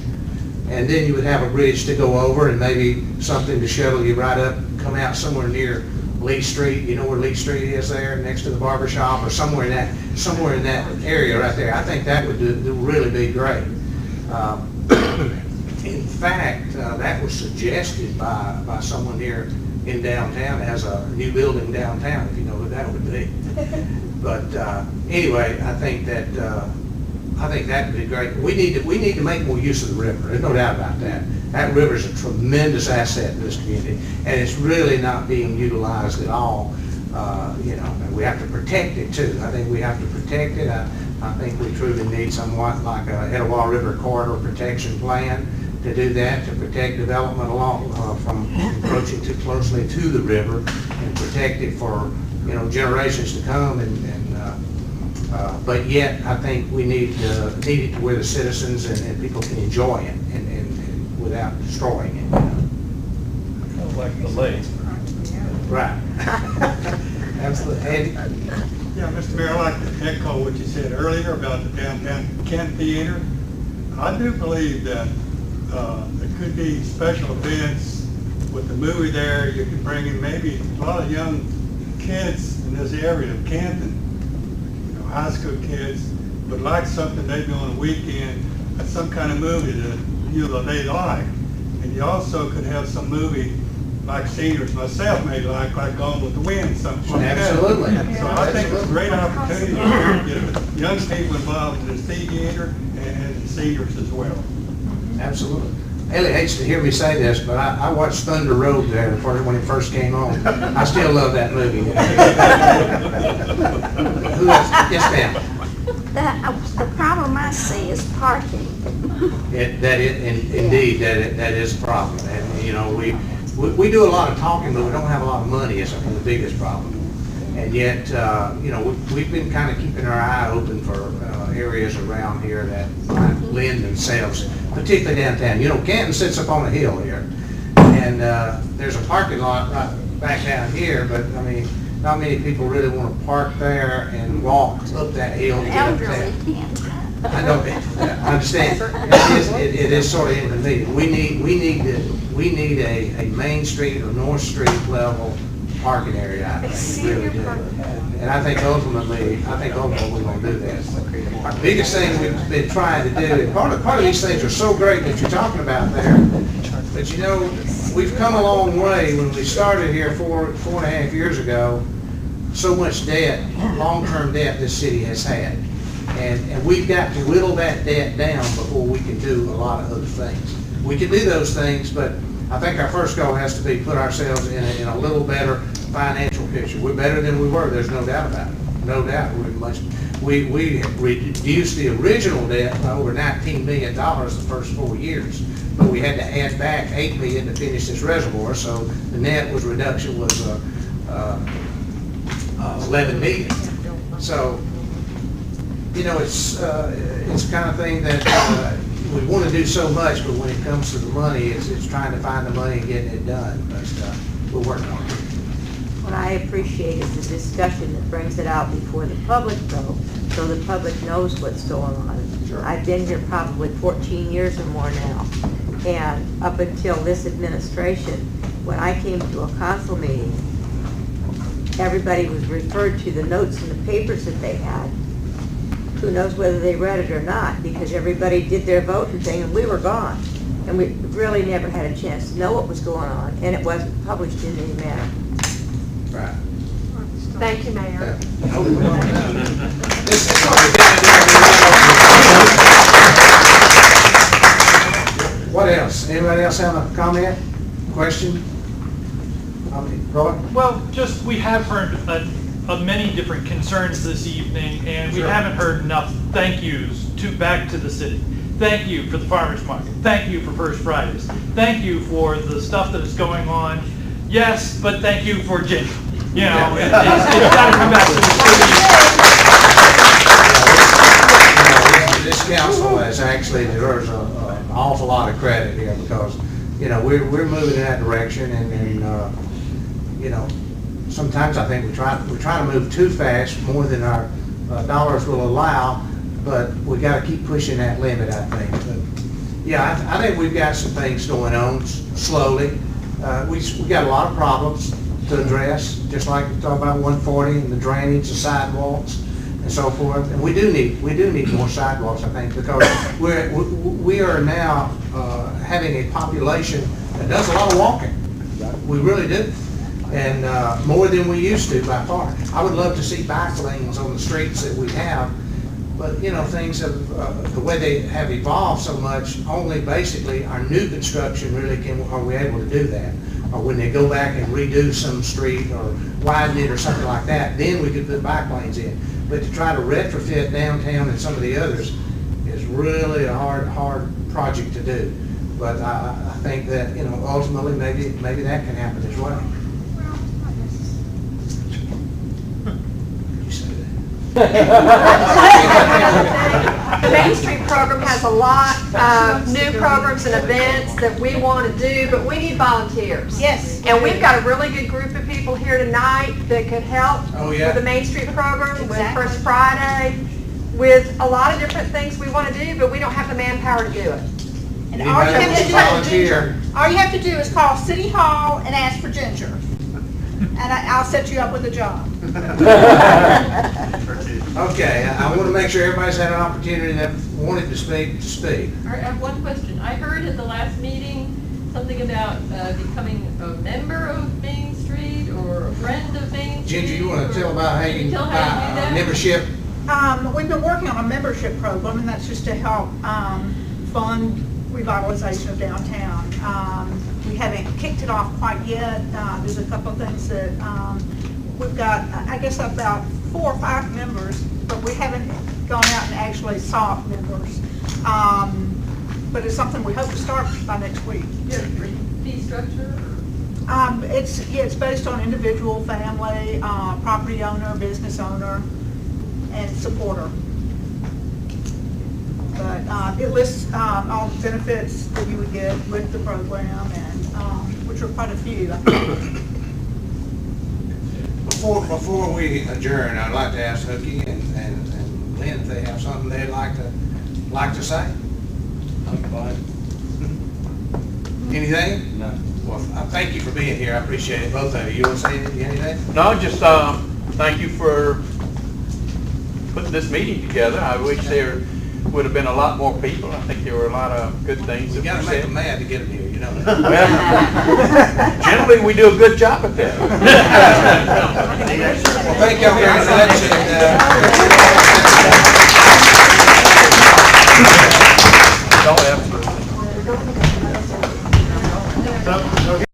And then you would have a bridge to go over and maybe something to shuttle you right up, come out somewhere near Lee Street. You know where Lee Street is there, next to the barber shop, or somewhere in that area right there. I think that would really be great. In fact, that was suggested by someone here in downtown as a new building downtown, if you know what that would be. But anyway, I think that would be great. We need to make more use of the river. There's no doubt about that. That river is a tremendous asset in this community, and it's really not being utilized at all. You know, and we have to protect it too. I think we have to protect it. I think we truly need somewhat like a Etowah River Corridor Protection Plan to do that, to protect development along from approaching too closely to the river, and protect it for, you know, generations to come. But yet, I think we need it to where the citizens and people can enjoy it and without destroying it. Kind of like the lake. Right. Absolutely. Andy? Yeah, Mr. Mayor, I'd like to echo what you said earlier about the downtown Canton Theater. I do believe that there could be special events with the movie there. You could bring in maybe a lot of young kids in this area of Canton, you know, high school kids, would like something they do on a weekend, some kind of movie that, you know, they like. And you also could have some movie like seniors, myself, may like Gone with the Wind, something like that. Absolutely. So I think it's a great opportunity to get young people involved in the theater and seniors as well. Absolutely. Ellie hates to hear me say this, but I watched Thunder Road there when it first came on. I still love that movie. Who else? Yes, ma'am. The problem I see is parking. Indeed, that is a problem. And, you know, we do a lot of talking, but we don't have a lot of money is the biggest problem. And yet, you know, we've been kind of keeping our eye open for areas around here that might lend themselves, particularly downtown. You know, Canton sits up on a hill here, and there's a parking lot right back down here, but I mean, not many people really want to park there and walk up that hill to get up there. I know, I understand. It is sort of inconvenient. We need a Main Street or North Street level parking area, I think, we really do. And I think ultimately we're going to do that. Our biggest thing we've been trying to do, and part of these things are so great that you're talking about there, but you know, we've come a long way. When we started here four and a half years ago, so much debt, long-term debt this city has had. And we've got to whittle that debt down before we can do a lot of other things. We can do those things, but I think our first goal has to be put ourselves in a little better financial picture. We're better than we were, there's no doubt about it. No doubt. We reduced the original debt by over $19 million the first 4 years, but we had to add back $8 million to finish this reservoir, so the net reduction was $11 million. So, you know, it's the kind of thing that we want to do so much, but when it comes to the money, it's trying to find the money and getting it done. But we're working on it. What I appreciate is the discussion that brings it out before the public, though, so the public knows what's going on. Sure. I've been here probably 14 years or more now, and up until this administration, when I came to a council meeting, everybody was referred to the notes in the papers that they had. Who knows whether they read it or not, because everybody did their voting thing and we were gone. And we really never had a chance to know what was going on, and it wasn't published in any manner. Right. Thank you, Mayor. What else? Anybody else have a comment, question? Roy? Well, just, we have heard of many different concerns this evening, and we haven't heard enough thank yous back to the city. Thank you for the farmers market. Thank you for First Fridays. Thank you for the stuff that is going on. Yes, but thank you for Ginger. You know, it's got to come back to the city. This council has actually, there's awful lot of credit here because, you know, we're moving in that direction and you know, sometimes I think we try to move too fast, more than our dollars will allow, but we got to keep pushing that limit, I think. But, yeah, I think we've got some things going on slowly. We got a lot of problems to address, just like we talked about 140 and the drainage, the sidewalks, and so forth. And we do need more sidewalks, I think, because we are now having a population that does a lot of walking. We really do. And more than we used to by far. I would love to see bike lanes on the streets that we have, but you know, things have, the way they have evolved so much, only basically our new construction really are we able to do that. Or when they go back and redo some street or widen it or something like that, then we could put bike lanes in. But to try to retrofit downtown and some of the others is really a hard project to do. But I think that, you know, ultimately maybe that can happen as well. The Main Street program has a lot of new programs and events that we want to do, but we need volunteers. Yes. And we've got a really good group of people here tonight that could help with the Main Street program, with First Friday, with a lot of different things we want to do, but we don't have the manpower to do it. And all you have to do is Ginger. All you have to do is call City Hall and ask for Ginger. And I'll set you up with a job. Okay, I want to make sure everybody's had an opportunity that wanted to speak. All right, I have one question. I heard at the last meeting something about becoming a member of Main Street or a friend of Main Street. Ginger, you want to tell about how you can buy membership? We've been working on a membership program, and that's just to help fund revitalization of downtown. We haven't kicked it off quite yet. There's a couple of things that we've got, I guess, about 4 or 5 members, but we haven't gone out and actually sought members. But it's something we hope to start by next week. Fee structure? It's based on individual, family, property owner, business owner, and supporter. But it lists all the benefits that you would get with the program, and which are quite a few, I think. Before we adjourn, I'd like to ask Hookie and Lynn if they have something they'd like to say. I'm fine. Anything? No. Well, thank you for being here. I appreciate it, both of you. You want to say anything? No, just thank you for putting this meeting together. I wish there would have been a lot more people. I think there were a lot of good things. We got to make them mad to get them here, you know. Well, generally we do a good job at that. Well, thank y'all very much.